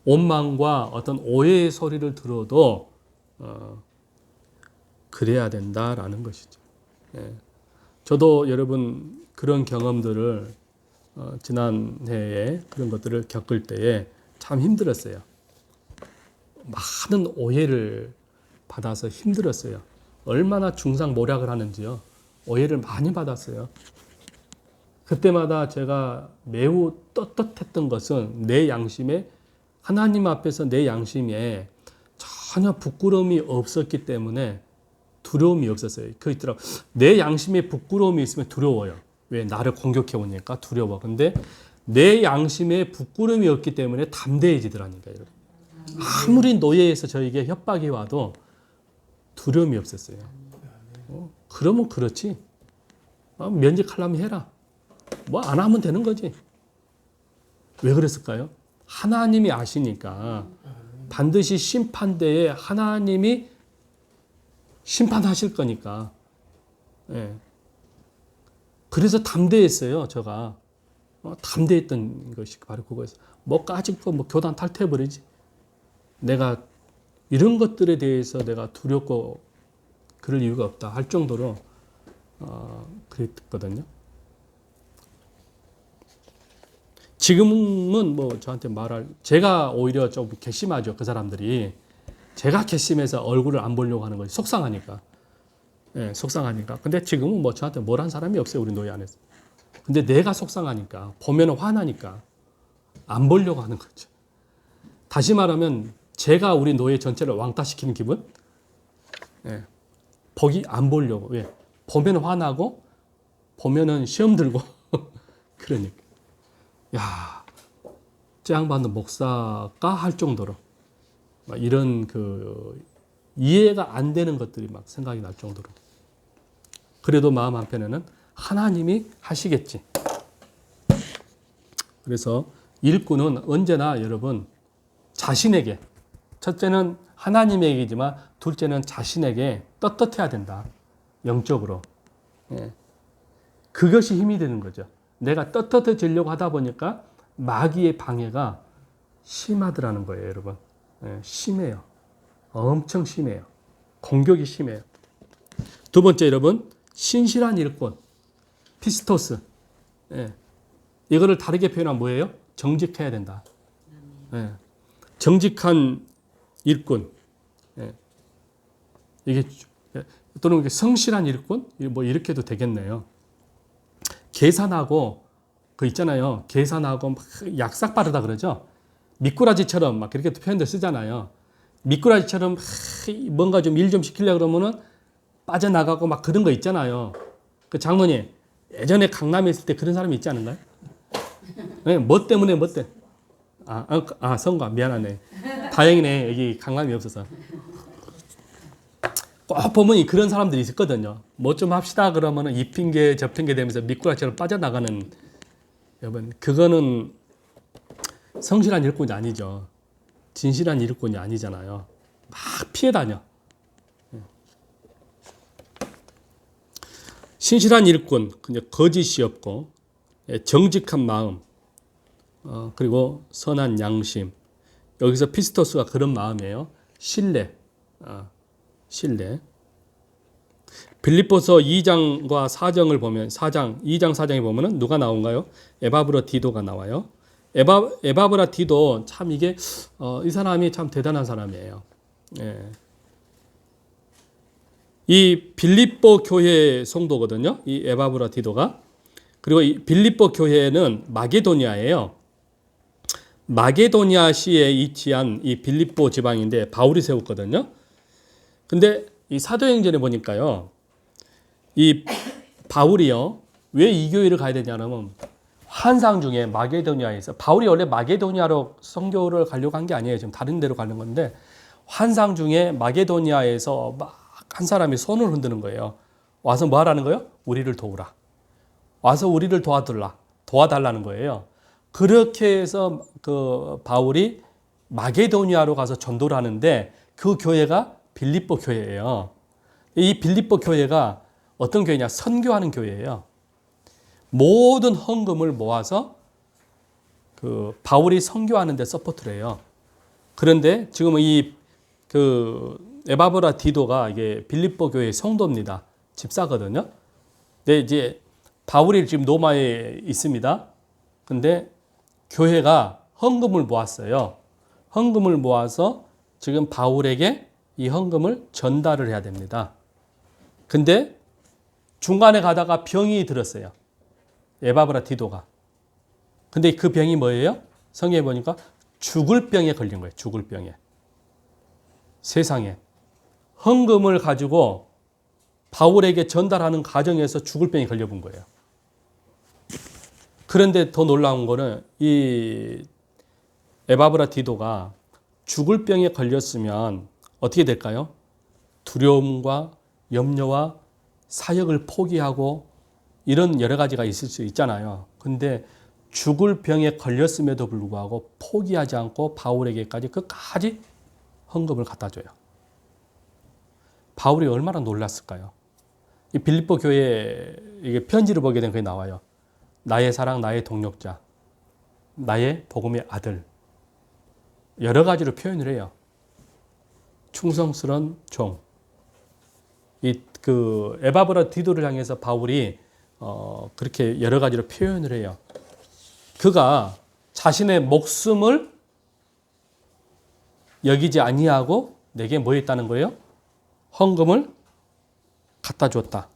원망과 어떤 오해의 소리를 들어도 그래야 된다라는 것이죠. 저도 여러분 그런 경험들을 지난해에 그런 것들을 겪을 때에 참 힘들었어요. 많은 오해를 받아서 힘들었어요. 얼마나 중상모략을 하는지요. 오해를 많이 받았어요. 그때마다 제가 매우 떳떳했던 것은 내 양심에, 하나님 앞에서 내 양심에 전혀 부끄러움이 없었기 때문에 두려움이 없었어요. 그 있더라고. 내 양심에 부끄러움이 있으면 두려워요. 왜? 나를 공격해 오니까 두려워. 근데 내 양심에 부끄러움이 없기 때문에 담대해지더라니까요. 아무리 노예에서 저에게 협박이 와도 두려움이 없었어요. 그러면 그렇지. 면직하려면 해라. 뭐 안 하면 되는 거지. 왜 그랬을까요? 하나님이 아시니까 반드시 심판대에 하나님이 심판하실 거니까. 그래서 담대했어요, 제가. 담대했던 것이 바로 그거였어요. 뭐 까짓거 뭐 교단 탈퇴해버리지. 내가 이런 것들에 대해서 내가 두렵고 그럴 이유가 없다 할 정도로 그랬거든요. 지금은 뭐 저한테 제가 오히려 좀 괘씸하죠. 그 사람들이. 제가 괘씸해서 얼굴을 안 보려고 하는 거지. 속상하니까. 속상하니까. 근데 지금은 뭐 저한테 뭘 한 사람이 없어요. 우리 노예 안에서. 근데 내가 속상하니까, 보면 화나니까 안 보려고 하는 거죠. 다시 말하면 제가 우리 노예 전체를 왕따시키는 기분? 보기 안 보려고. 왜? 보면 화나고, 보면은 시험 들고. 그러니까. 야, 저 양반은 목사가 할 정도로. 막 이런 그 이해가 안 되는 것들이 막 생각이 날 정도로. 그래도 마음 한편에는 하나님이 하시겠지. 그래서 일꾼은 언제나 여러분 자신에게, 첫째는 하나님에게지만 둘째는 자신에게 떳떳해야 된다. 영적으로. 예. 그것이 힘이 되는 거죠. 내가 떳떳해지려고 하다 보니까 마귀의 방해가 심하더라는 거예요, 여러분. 예, 심해요. 엄청 심해요. 공격이 심해요. 두 번째, 여러분, 신실한 일꾼, 피스토스. 예. 이거를 다르게 표현하면 뭐예요? 정직해야 된다. 예. 정직한 일꾼. 예. 이게 또는 성실한 일꾼, 뭐 이렇게 해도 되겠네요. 계산하고 그 있잖아요. 계산하고 막 약삭 빠르다 그러죠. 미꾸라지처럼 막 그렇게 표현들 쓰잖아요. 미꾸라지처럼 뭔가 좀 일 좀 시키려고 그러면은 빠져나가고 막 그런 거 있잖아요. 그 장모님 예전에 강남에 있을 때 그런 사람이 있지 않은가요? 네, 뭐 때문에 뭐 때? 성과 미안하네. 다행이네. 여기 강남이 없어서. 꼭 보면 그런 사람들이 있거든요. 뭐 좀 합시다 그러면은 이 핑계 저 핑계 되면서 미꾸라지처럼 빠져나가는. 여러분 그거는 성실한 일꾼이 아니죠. 진실한 일꾼이 아니잖아요. 막 피해 다녀. 신실한 일꾼, 거짓이 없고 정직한 마음, 그리고 선한 양심. 여기서 피스토스가 그런 마음이에요. 신뢰. 신뢰. 빌립보서 2장과 4장을 보면 2장 4장에 보면은 누가 나온가요? 에바브라디도가 나와요. 에바브라디도 참 이게 이 사람이 참 대단한 사람이에요. 예. 이 빌립보 교회 성도거든요. 이 에바브라디도가. 그리고 이 빌립보 교회는 마게도니아예요. 마게도니아시에 위치한 이 빌립보 지방인데 바울이 세웠거든요. 근데 이 사도행전에 보니까요. 이 바울이요. 왜 이 교회를 가야 되냐면 환상 중에 마게도니아에서 바울이 원래 마게도니아로 선교를 가려고 한 게 아니에요. 지금 다른 데로 가는 건데 환상 중에 마게도니아에서 막 한 사람이 손을 흔드는 거예요. 와서 뭐 하라는 거예요? 우리를 도우라. 와서 우리를 도와달라는 거예요. 그렇게 해서 그 바울이 마게도니아로 가서 전도를 하는데 그 교회가 빌립보 교회예요. 이 빌립보 교회가 어떤 교회냐? 선교하는 교회예요. 모든 헌금을 모아서 그 바울이 선교하는 데 서포트를 해요. 그런데 지금 에바브라디도가 이게 빌립보 교회의 성도입니다. 집사거든요. 근데 이제 바울이 지금 로마에 있습니다. 근데 교회가 헌금을 모았어요. 헌금을 모아서 지금 바울에게 이 헌금을 전달을 해야 됩니다. 근데 중간에 가다가 병이 들었어요. 에바브라디도가. 근데 그 병이 뭐예요? 성경에 보니까 죽을 병에 걸린 거예요. 죽을 병에. 세상에. 헌금을 가지고 바울에게 전달하는 과정에서 죽을 병에 걸려본 거예요. 그런데 더 놀라운 거는 이 에바브라디도가 죽을 병에 걸렸으면 어떻게 될까요? 두려움과 염려와 사역을 포기하고 이런 여러 가지가 있을 수 있잖아요. 근데 죽을 병에 걸렸음에도 불구하고 포기하지 않고 바울에게까지 끝까지 헌금을 갖다 줘요. 바울이 얼마나 놀랐을까요? 이 빌립보 교회 이게 편지를 보게 되면 그게 나와요. 나의 사랑, 나의 동력자, 나의 복음의 아들. 여러 가지로 표현을 해요. 충성스러운 종. 그 에바브라디도를 향해서 바울이 그렇게 여러 가지로 표현을 해요. 그가 자신의 목숨을 여기지 아니하고 내게 뭐 했다는 거예요? 헌금을 갖다 줬다.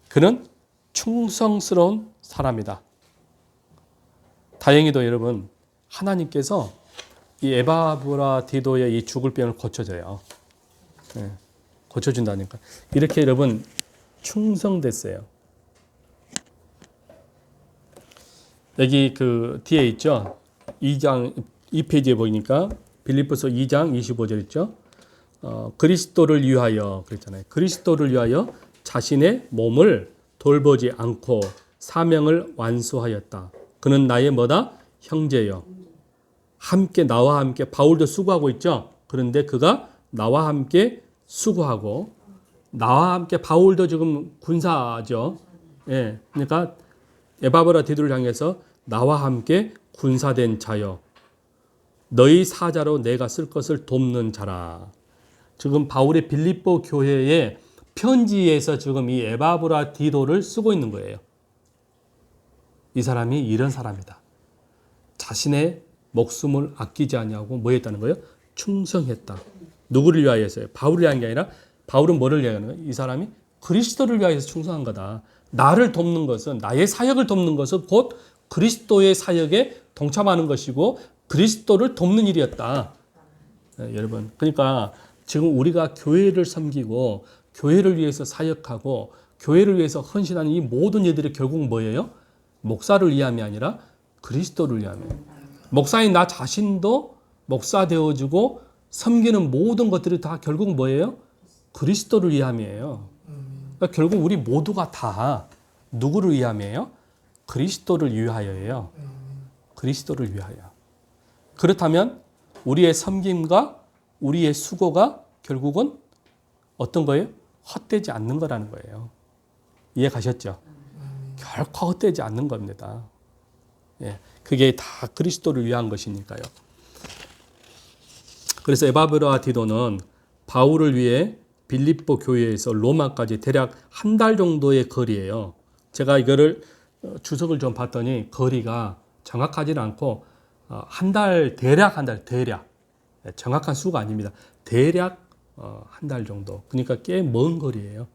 그는 충성스러운 사람이다. 다행히도 여러분 하나님께서 이 에바브라디도의 이 죽을 병을 고쳐줘요. 네, 고쳐준다니까. 이렇게 여러분 충성됐어요. 여기 그 뒤에 있죠. 2페이지에 보니까 빌립보서 2장 25절 있죠. 그리스도를 위하여 그랬잖아요. 그리스도를 위하여 자신의 몸을 돌보지 않고 사명을 완수하였다. 그는 나의 뭐다? 형제여. 함께 나와 함께 바울도 수고하고 있죠. 그런데 그가 나와 함께 수고하고 나와 함께 바울도 지금 군사죠. 예. 그러니까 에바브라 디도를 향해서 나와 함께 군사된 자여 너희 사자로 내가 쓸 것을 돕는 자라. 지금 바울의 빌립보 교회의 편지에서 지금 이 에바브라 디도를 쓰고 있는 거예요. 이 사람이 이런 사람이다. 자신의 목숨을 아끼지 아니하고 뭐 했다는 거예요? 충성했다. 누구를 위하여서요? 바울을 위한 게 아니라 바울은 뭐를 위하는 거예요? 이 사람이 그리스도를 위하여서 충성한 거다. 나를 돕는 것은 나의 사역을 돕는 것은 곧 그리스도의 사역에 동참하는 것이고 그리스도를 돕는 일이었다. 네, 여러분. 그러니까 지금 우리가 교회를 섬기고 교회를 위해서 사역하고 교회를 위해서 헌신하는 이 모든 일들이 결국 뭐예요? 목사를 위함이 아니라 그리스도를 위함이에요. 목사인 나 자신도 목사 되어주고 섬기는 모든 것들이 다 결국 뭐예요? 그리스도를 위함이에요. 그러니까 결국 우리 모두가 다 누구를 위함이에요? 그리스도를 위하여예요. 그리스도를 위하여. 그렇다면 우리의 섬김과 우리의 수고가 결국은 어떤 거예요? 헛되지 않는 거라는 거예요. 이해 가셨죠? 결코 헛되지 않는 겁니다. 예, 그게 다 그리스도를 위한 것이니까요. 그래서 에바브라 디도는 바울을 위해 빌립보 교회에서 로마까지 대략 한 달 정도의 거리예요. 제가 이거를 주석을 좀 봤더니 거리가 정확하지는 않고 대략 한 달, 정확한 수가 아닙니다. 대략 한 달 정도. 그러니까 꽤 먼 거리예요.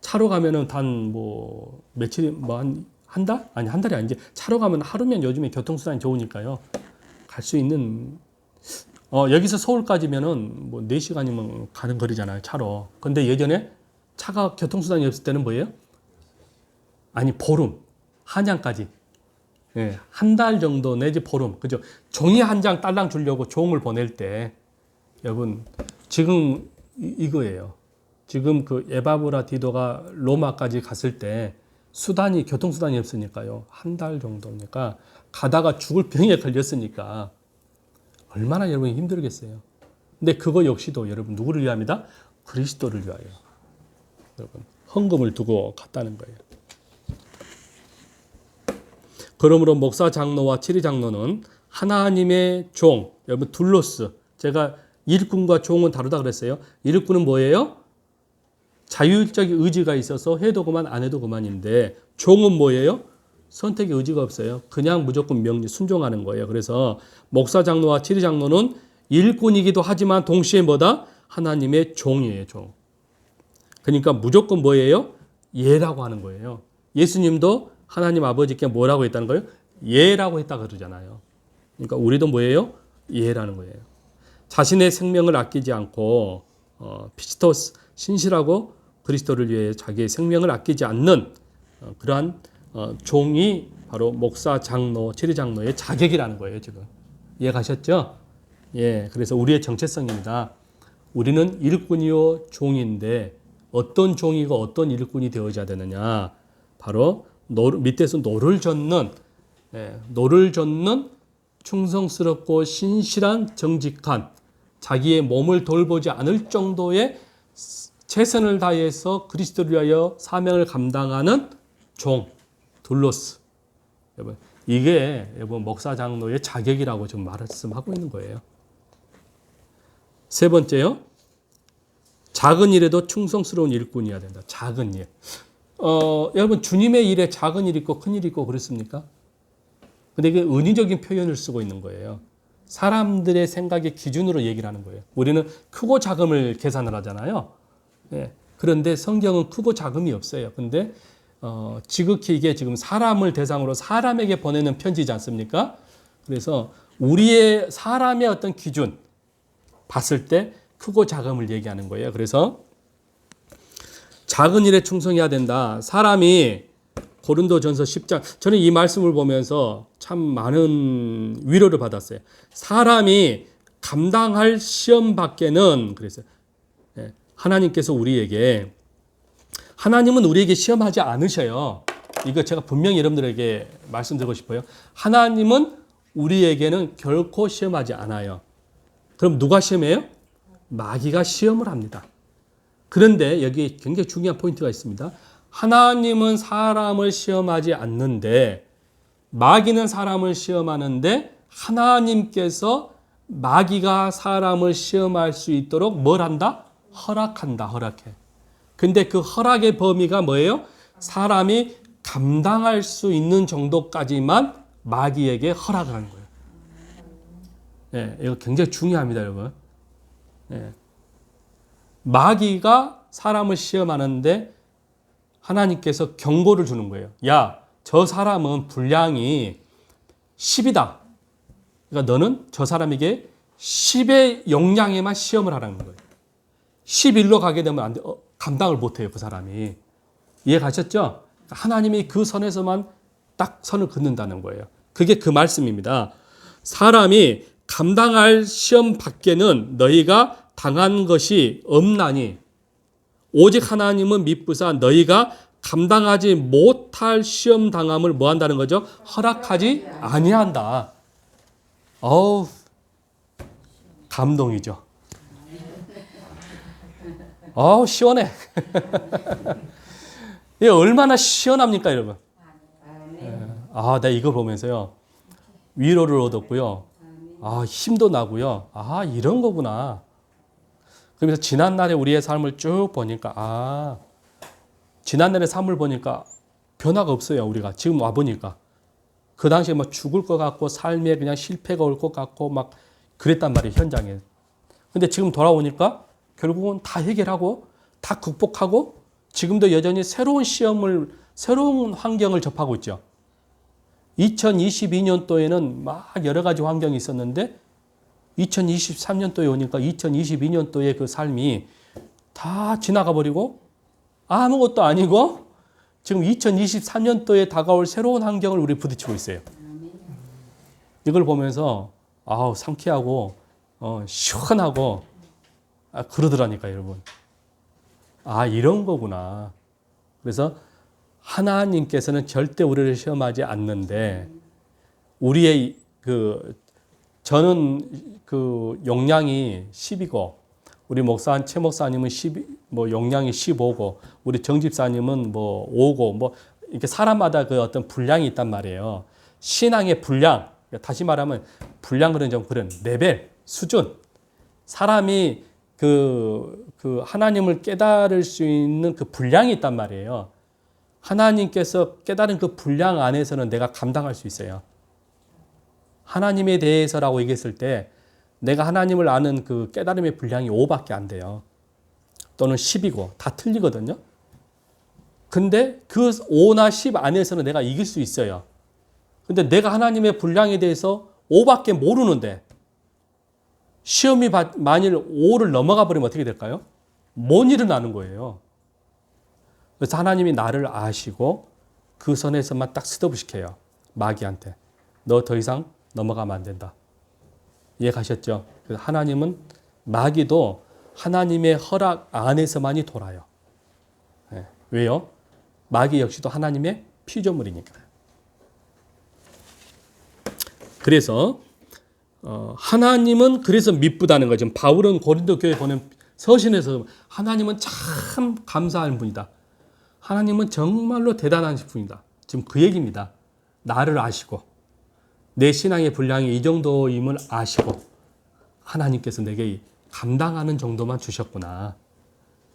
차로 가면은 단 뭐 며칠 한 달? 아니 한 달이 아니지. 차로 가면 하루면 요즘에 교통수단이 좋으니까요. 갈 수 있는 여기서 서울까지면은 뭐 4시간이면 가는 거리잖아요. 차로. 근데 예전에 차가 교통수단이 없을 때는 뭐예요? 아니 보름. 한양까지. 예, 한 달 정도 내지 보름. 그죠? 종이 한 장 딸랑 주려고 종을 보낼 때 여러분 지금 이거예요. 지금 그 에바브라 디도가 로마까지 갔을 때 교통수단이 없으니까요. 한 달 정도니까 가다가 죽을 병에 걸렸으니까 얼마나 여러분이 힘들겠어요. 근데 그거 역시도 여러분 누구를 위함이다? 그리스도를 위하여. 여러분 헌금을 두고 갔다는 거예요. 그러므로 목사 장로와 치리 장로는 하나님의 종, 여러분 둘로스. 제가 일꾼과 종은 다르다 그랬어요. 일꾼은 뭐예요? 자율적인 의지가 있어서 해도 그만 안 해도 그만인데 종은 뭐예요? 선택의 의지가 없어요. 그냥 무조건 명령 순종하는 거예요. 그래서 목사 장로와 치리 장로는 일꾼이기도 하지만 동시에 뭐다? 하나님의 종이에요. 종. 그러니까 무조건 뭐예요? 예라고 하는 거예요. 예수님도 하나님 아버지께 뭐라고 했다는 거예요? 예라고 했다 그러잖아요. 그러니까 우리도 뭐예요? 예라는 거예요. 자신의 생명을 아끼지 않고 피스토스 신실하고 그리스도를 위해 자기의 생명을 아끼지 않는 그러한 종이 바로 목사 장로, 치리 장로의 자격이라는 거예요. 지금 이해 가셨죠? 예, 그래서 우리의 정체성입니다. 우리는 일꾼이요 종인데 어떤 종이고 어떤 일꾼이 되어야 되느냐? 바로 밑에서 노를 젓는 충성스럽고 신실한 정직한 자기의 몸을 돌보지 않을 정도의 최선을 다해서 그리스도를 위하여 사명을 감당하는 종, 둘로스. 여러분, 이게 여러분 목사 장로의 자격이라고 지금 말씀하고 있는 거예요. 세 번째요. 작은 일에도 충성스러운 일꾼이어야 된다. 작은 일. 여러분 주님의 일에 작은 일 있고 큰 일 있고 그렇습니까? 근데 이게 은유적인 표현을 쓰고 있는 거예요. 사람들의 생각의 기준으로 얘기를 하는 거예요. 우리는 크고 작음을 계산을 하잖아요. 예. 그런데 성경은 크고 작음이 없어요. 근데 지극히 이게 지금 사람을 대상으로 사람에게 보내는 편지지 않습니까? 그래서 사람의 어떤 기준 봤을 때 크고 작음을 얘기하는 거예요. 그래서 작은 일에 충성해야 된다. 사람이 고린도전서 10장, 저는 이 말씀을 보면서 참 많은 위로를 받았어요. 사람이 감당할 시험 밖에는 그래서 하나님께서 우리에게 하나님은 우리에게 시험하지 않으셔요. 이거 제가 분명히 여러분들에게 말씀드리고 싶어요. 하나님은 우리에게는 결코 시험하지 않아요. 그럼 누가 시험해요? 마귀가 시험을 합니다. 그런데 여기 굉장히 중요한 포인트가 있습니다. 하나님은 사람을 시험하지 않는데 마귀는 사람을 시험하는데 하나님께서 마귀가 사람을 시험할 수 있도록 뭘 한다? 허락한다. 허락해. 근데 그 허락의 범위가 뭐예요? 사람이 감당할 수 있는 정도까지만 마귀에게 허락하는 거예요. 예, 이거 굉장히 중요합니다, 여러분. 예. 마귀가 사람을 시험하는데 하나님께서 경고를 주는 거예요. 야, 저 사람은 분량이 10이다. 그러니까 너는 저 사람에게 10의 용량에만 시험을 하라는 거예요. 11로 가게 되면 안 돼. 감당을 못해요, 그 사람이. 이해 가셨죠? 하나님이 그 선에서만 딱 선을 긋는다는 거예요. 그게 그 말씀입니다. 사람이 감당할 시험 밖에는 너희가 당한 것이 없나니 오직 하나님은 미쁘사 너희가 감당하지 못할 시험 당함을 뭐 한다는 거죠? 허락하지 아니한다. 어우, 감동이죠. 어우, 시원해. 이게 얼마나 시원합니까, 여러분? 아, 내가 이거 보면서요. 위로를 얻었고요. 아, 힘도 나고요. 아, 이런 거구나. 그러면서 지난날에 우리의 삶을 쭉 보니까, 지난날의 삶을 보니까 변화가 없어요, 우리가. 지금 와보니까. 그 당시에 막 죽을 것 같고, 삶에 그냥 실패가 올 것 같고, 막 그랬단 말이에요, 현장에. 근데 지금 돌아오니까 결국은 다 해결하고, 다 극복하고, 지금도 여전히 새로운 시험을, 새로운 환경을 접하고 있죠. 2022년도에는 막 여러 가지 환경이 있었는데 2023년도에 오니까 2022년도의 그 삶이 다 지나가 버리고 아무것도 아니고 지금 2023년도에 다가올 새로운 환경을 우리 부딪히고 있어요. 이걸 보면서 아우 상쾌하고 시원하고 그러더라니까 여러분. 아 이런 거구나. 그래서 하나님께서는 절대 우리를 시험하지 않는데 우리의 저는 그 용량이 10이고 우리 최 목사님은 용량이 15고 우리 정 집사님은 5고 이렇게 사람마다 그 어떤 분량이 있단 말이에요. 신앙의 분량, 다시 말하면 분량은 좀 그런 레벨, 수준. 사람이 그 하나님을 깨달을 수 있는 그 분량이 있단 말이에요. 하나님께서 깨달은 그 분량 안에서는 내가 감당할 수 있어요. 하나님에 대해서라고 얘기했을 때 내가 하나님을 아는 그 깨달음의 분량이 5밖에 안 돼요. 또는 10이고 다 틀리거든요. 근데 그 5나 10 안에서는 내가 이길 수 있어요. 근데 내가 하나님의 분량에 대해서 5밖에 모르는데 시험이 만일 5를 넘어가 버리면 어떻게 될까요? 못 일어나는 거예요. 그래서 하나님이 나를 아시고 그 선에서만 딱 스톱시켜요. 마귀한테. 너 더 이상 넘어가면 안 된다. 이해 가셨죠? 그래서 하나님은 마귀도 하나님의 허락 안에서만이 돌아요. 네. 왜요? 마귀 역시도 하나님의 피조물이니까요. 그래서 하나님은 그래서 미쁘다는 거죠. 바울은 고린도 교회 보낸 서신에서 하나님은 참 감사한 분이다. 하나님은 정말로 대단한 분이다. 지금 그 얘기입니다. 나를 아시고 내 신앙의 분량이 이 정도임을 아시고 하나님께서 내게 감당하는 정도만 주셨구나.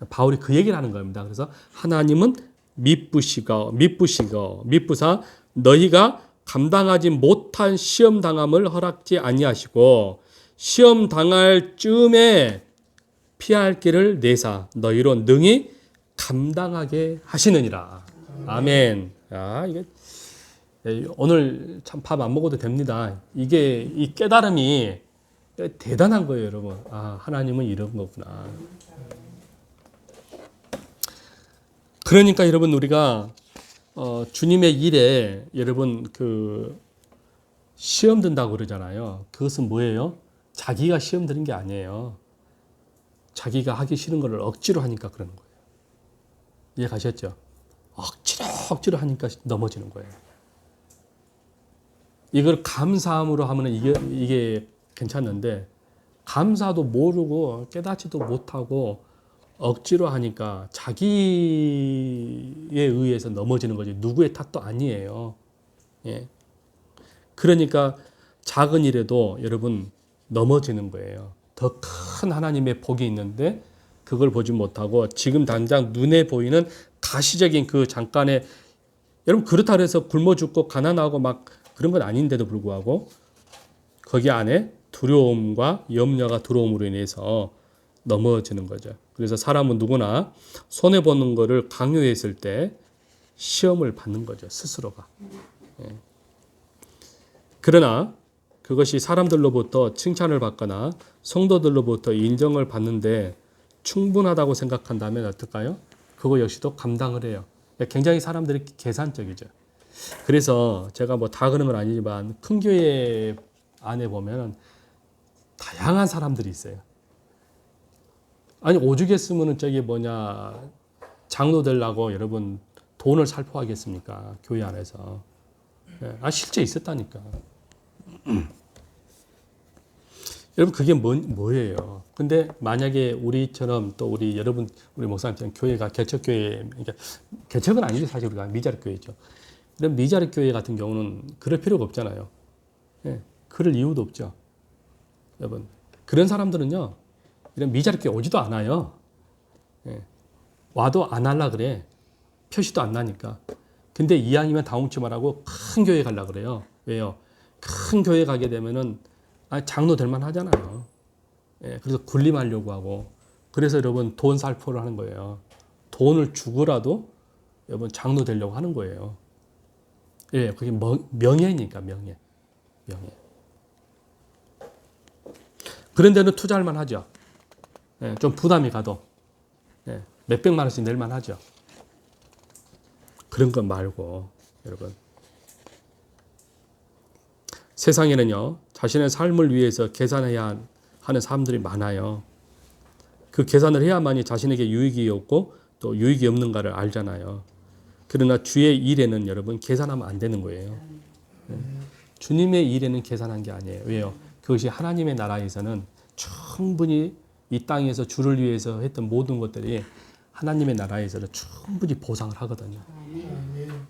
바울이 그 얘기를 하는 겁니다. 그래서 하나님은 미쁘사 너희가 감당하지 못한 시험 당함을 허락지 아니하시고 시험 당할 쯤에 피할 길을 내사 너희로 능히 감당하게 하시느니라. 아멘. 아, 이게 오늘 참 밥 안 먹어도 됩니다. 이게 이 깨달음이 대단한 거예요, 여러분. 아, 하나님은 이런 거구나. 그러니까 여러분 우리가 주님의 일에 여러분 그 시험 든다고 그러잖아요. 그것은 뭐예요? 자기가 시험 드는 게 아니에요. 자기가 하기 싫은 거를 억지로 하니까 그러는 거예요. 이해 가셨죠? 억지로 하니까 넘어지는 거예요. 이걸 감사함으로 하면 이게 괜찮은데, 감사도 모르고 깨닫지도 못하고 억지로 하니까 자기에 의해서 넘어지는 거지 누구의 탓도 아니에요. 예. 그러니까 작은 일에도 여러분 넘어지는 거예요. 더 큰 하나님의 복이 있는데 그걸 보지 못하고 지금 당장 눈에 보이는 가시적인 그 잠깐의, 여러분 그렇다 해서 굶어 죽고 가난하고 막 그런 건 아닌데도 불구하고 거기 안에 두려움과 염려가 들어옴으로 인해서 넘어지는 거죠. 그래서 사람은 누구나 손해보는 거를 강요했을 때 시험을 받는 거죠. 스스로가. 예. 그러나 그것이 사람들로부터 칭찬을 받거나 성도들로부터 인정을 받는데 충분하다고 생각한다면 어떨까요? 그거 역시도 감당을 해요. 굉장히 사람들이 계산적이죠. 그래서 제가 뭐 다 그런 건 아니지만 큰 교회 안에 보면 다양한 사람들이 있어요. 아니 오죽했으면 저기 뭐냐 장로 되려고 여러분 돈을 살포하겠습니까? 교회 안에서. 실제 있었다니까. 여러분 그게 뭐예요? 근데 만약에 우리처럼 또 우리 여러분 우리 목사님처럼 교회가 개척교회, 그러니까 개척은 아니죠 사실 우리가 미자립 교회죠. 그럼 미자립 교회 같은 경우는 그럴 필요가 없잖아요. 그럴 이유도 없죠. 여러분 그런 사람들은요 이런 미자립 교회 오지도 않아요. 와도 안 할라 그래. 표시도 안 나니까. 근데 이왕이면 다홍치 말하고 큰 교회 가려 그래요. 왜요? 큰 교회 가게 되면은 장로 될 만 하잖아요. 그래서 군림하려고 하고. 그래서 여러분 돈 살포를 하는 거예요. 돈을 주고라도 여러분 장로 되려고 하는 거예요. 그게 명예니까 명예. 그런 데는 투자할 만 하죠. 좀 부담이 가도 몇백만 원씩 낼 만 하죠. 그런 거 말고 여러분 세상에는요 자신의 삶을 위해서 계산해야 하는 사람들이 많아요. 그 계산을 해야만이 자신에게 유익이 없고 또 유익이 없는가를 알잖아요. 그러나 주의 일에는 여러분 계산하면 안 되는 거예요. 주님의 일에는 계산한 게 아니에요. 왜요? 그것이 하나님의 나라에서는 충분히 이 땅에서 주를 위해서 했던 모든 것들이 하나님의 나라에서는 충분히 보상을 하거든요.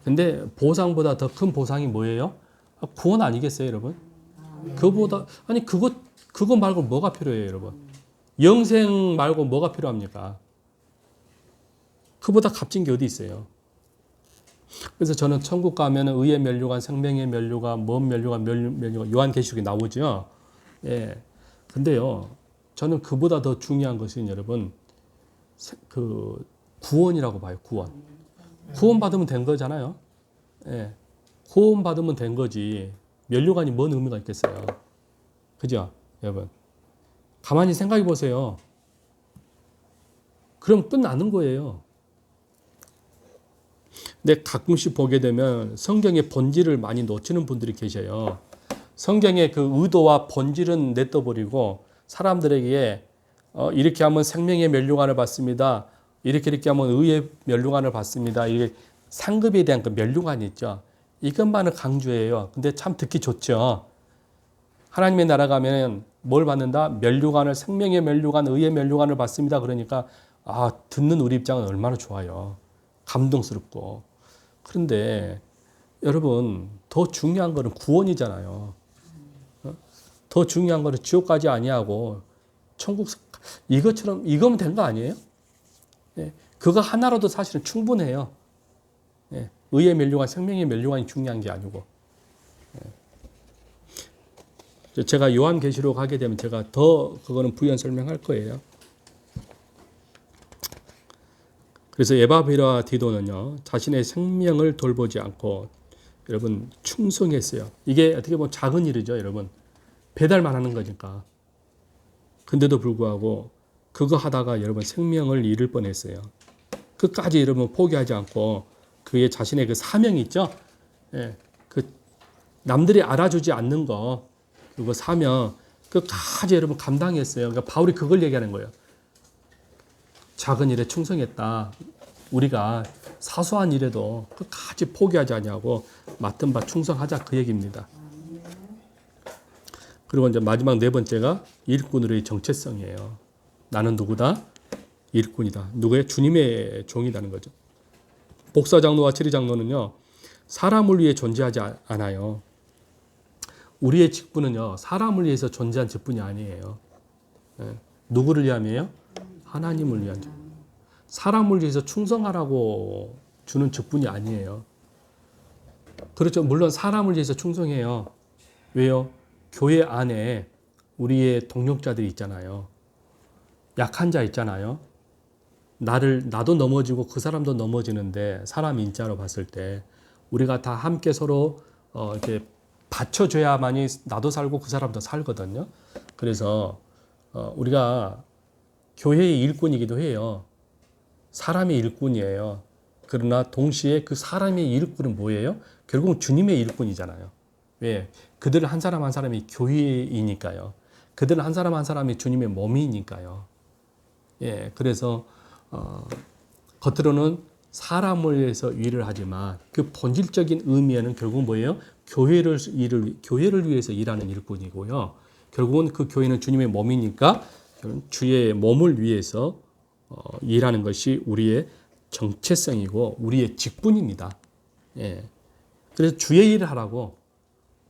근데 보상보다 더 큰 보상이 뭐예요? 구원 아니겠어요, 여러분? 그거보다 그거 말고 뭐가 필요해요, 여러분? 영생 말고 뭐가 필요합니까? 그보다 값진 게 어디 있어요? 그래서 저는 천국 가면 의의 면류관, 생명의 면류관, 뭔 면류관, 면류관, 요한계시록에 나오죠. 근데요, 저는 그보다 더 중요한 것은 여러분, 그 구원이라고 봐요. 구원 받으면 된 거잖아요. 구원 받으면 된 거지. 면류관이 뭔 의미가 있겠어요? 그죠, 여러분? 가만히 생각해 보세요. 그럼 끝나는 거예요. 근데 가끔씩 보게 되면 성경의 본질을 많이 놓치는 분들이 계셔요. 성경의 그 의도와 본질은 냅둬버리고 사람들에게 이렇게 하면 생명의 면류관을 받습니다. 이렇게 하면 의의 면류관을 받습니다. 이게 상급에 대한 그 면류관이 있죠. 이것만을 강조해요. 근데 참 듣기 좋죠. 하나님의 나라 가면 뭘 받는다? 면류관을, 생명의 면류관, 의의 면류관을 받습니다. 그러니까 듣는 우리 입장은 얼마나 좋아요. 감동스럽고. 그런데 여러분 더 중요한 거는 구원이잖아요. 더 중요한 거는 지옥까지 아니하고 천국, 이거면 된 거 아니에요? 그거 하나로도 사실은 충분해요. 의의 면류관, 생명의 면류관이 중요한 게 아니고. 제가 요한계시록 하게 되면 제가 더 그거는 부연 설명할 거예요. 그래서 에바브라 디도는요, 자신의 생명을 돌보지 않고 여러분 충성했어요. 이게 어떻게 보면 작은 일이죠, 여러분. 배달만 하는 거니까. 근데도 불구하고 그거 하다가 여러분 생명을 잃을 뻔했어요. 끝까지 여러분 포기하지 않고 그의 자신의 그 사명이 있죠. 그 남들이 알아주지 않는 거, 그거 사명, 끝까지 여러분 감당했어요. 그러니까 바울이 그걸 얘기하는 거예요. 작은 일에 충성했다. 우리가 사소한 일에도 끝까지 포기하지 아니하고 맡은 바 충성하자 그 얘기입니다. 그리고 이제 마지막 네 번째가 일꾼으로의 정체성이에요. 나는 누구다? 일꾼이다. 누구의? 주님의 종이라는 거죠. 목사 장로와 치리 장로는요, 사람을 위해 존재하지 않아요. 우리의 직분은요, 사람을 위해서 존재한 직분이 아니에요. 누구를 위함이에요? 하나님을 위한 직분. 사람을 위해서 충성하라고 주는 직분이 아니에요. 그렇죠. 물론 사람을 위해서 충성해요. 왜요? 교회 안에 우리의 동력자들이 있잖아요. 약한 자 있잖아요. 나도 넘어지고 그 사람도 넘어지는데 사람 인자로 봤을 때 우리가 다 함께 서로 이렇게 받쳐줘야만이 나도 살고 그 사람도 살거든요. 그래서 우리가 교회의 일꾼이기도 해요. 사람의 일꾼이에요. 그러나 동시에 그 사람의 일꾼은 뭐예요? 결국 주님의 일꾼이잖아요. 왜? 그들 한 사람 한 사람이 교회이니까요. 그들 한 사람 한 사람이 주님의 몸이니까요. 예, 그래서 겉으로는 사람을 위해서 일을 하지만 그 본질적인 의미에는 결국 뭐예요? 교회를 위해서 일하는 일꾼이고요. 결국은 그 교회는 주님의 몸이니까 주의 몸을 위해서 일하는 것이 우리의 정체성이고 우리의 직분입니다. 예. 그래서 주의 일을 하라고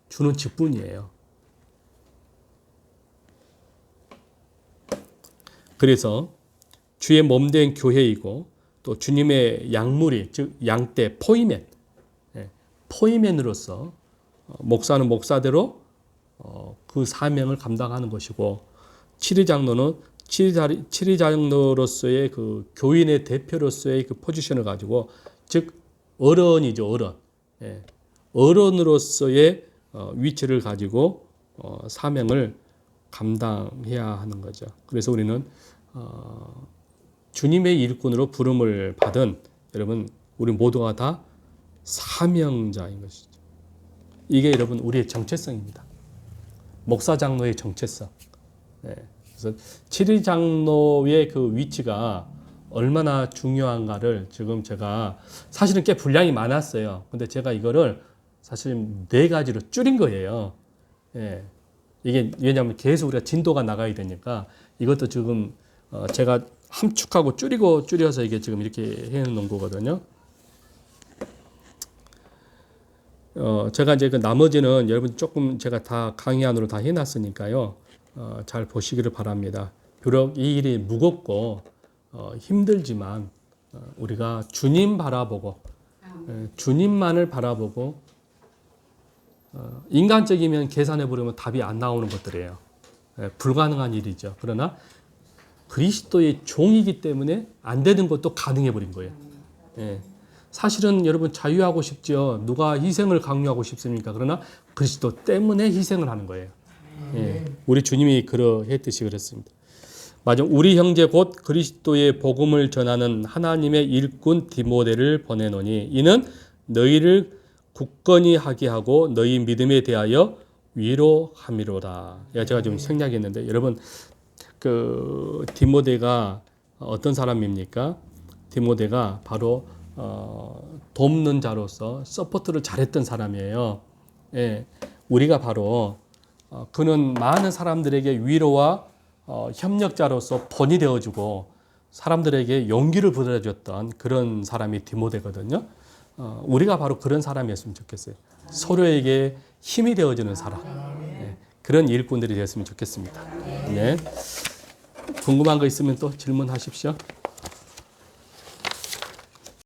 주는 직분이에요. 그래서 주의 몸된 교회이고 또 주님의 양무리, 즉 양떼, 포이맨, 포이맨으로서 목사는 목사대로 그 사명을 감당하는 것이고 치리장로는 치리장로로서의 그 교인의 대표로서의 그 포지션을 가지고 즉 어른이죠, 어른. 어른으로서의 위치를 가지고 사명을 감당해야 하는 거죠. 그래서 우리는 주님의 일꾼으로 부름을 받은 여러분 우리 모두가 다 사명자인 것이죠. 이게 여러분 우리의 정체성입니다. 목사 장로의 정체성. 그래서 치리 장로의 그 위치가 얼마나 중요한가를 지금 제가 사실은 꽤 분량이 많았어요. 근데 제가 이거를 사실 4가지로 줄인 거예요. 이게 왜냐하면 계속 우리가 진도가 나가야 되니까 이것도 지금 제가 함축하고 줄여서 이게 지금 이렇게 해놓은 거거든요. 제가 이제 그 나머지는 여러분 조금 제가 다 강의안으로 다 해놨으니까요. 잘 보시기를 바랍니다. 비록 이 일이 무겁고 힘들지만 우리가 주님 바라보고 주님만을 바라보고 인간적이면 계산해 보려면 답이 안 나오는 것들이에요. 불가능한 일이죠. 그러나 그리스도의 종이기 때문에 안 되는 것도 가능해 버린 거예요. 사실은 여러분 자유하고 싶죠. 누가 희생을 강요하고 싶습니까? 그러나 그리스도 때문에 희생을 하는 거예요. 우리 주님이 그러했듯이 그랬습니다. 맞아. 우리 형제 곧 그리스도의 복음을 전하는 하나님의 일꾼 디모데를 보내노니 이는 너희를 굳건히 하게 하고 너희 믿음에 대하여 위로함이로다. 제가 지금 생략했는데 여러분 그 디모데가 어떤 사람입니까? 디모데가 바로 돕는 자로서 서포트를 잘했던 사람이에요. 우리가 바로 그는 많은 사람들에게 위로와 협력자로서 본이 되어주고 사람들에게 용기를 불어줬던 그런 사람이 디모데거든요. 우리가 바로 그런 사람이었으면 좋겠어요. 서로에게 힘이 되어주는 사람. 그런 일꾼들이 되었으면 좋겠습니다. 네. 궁금한 거 있으면 또 질문하십시오.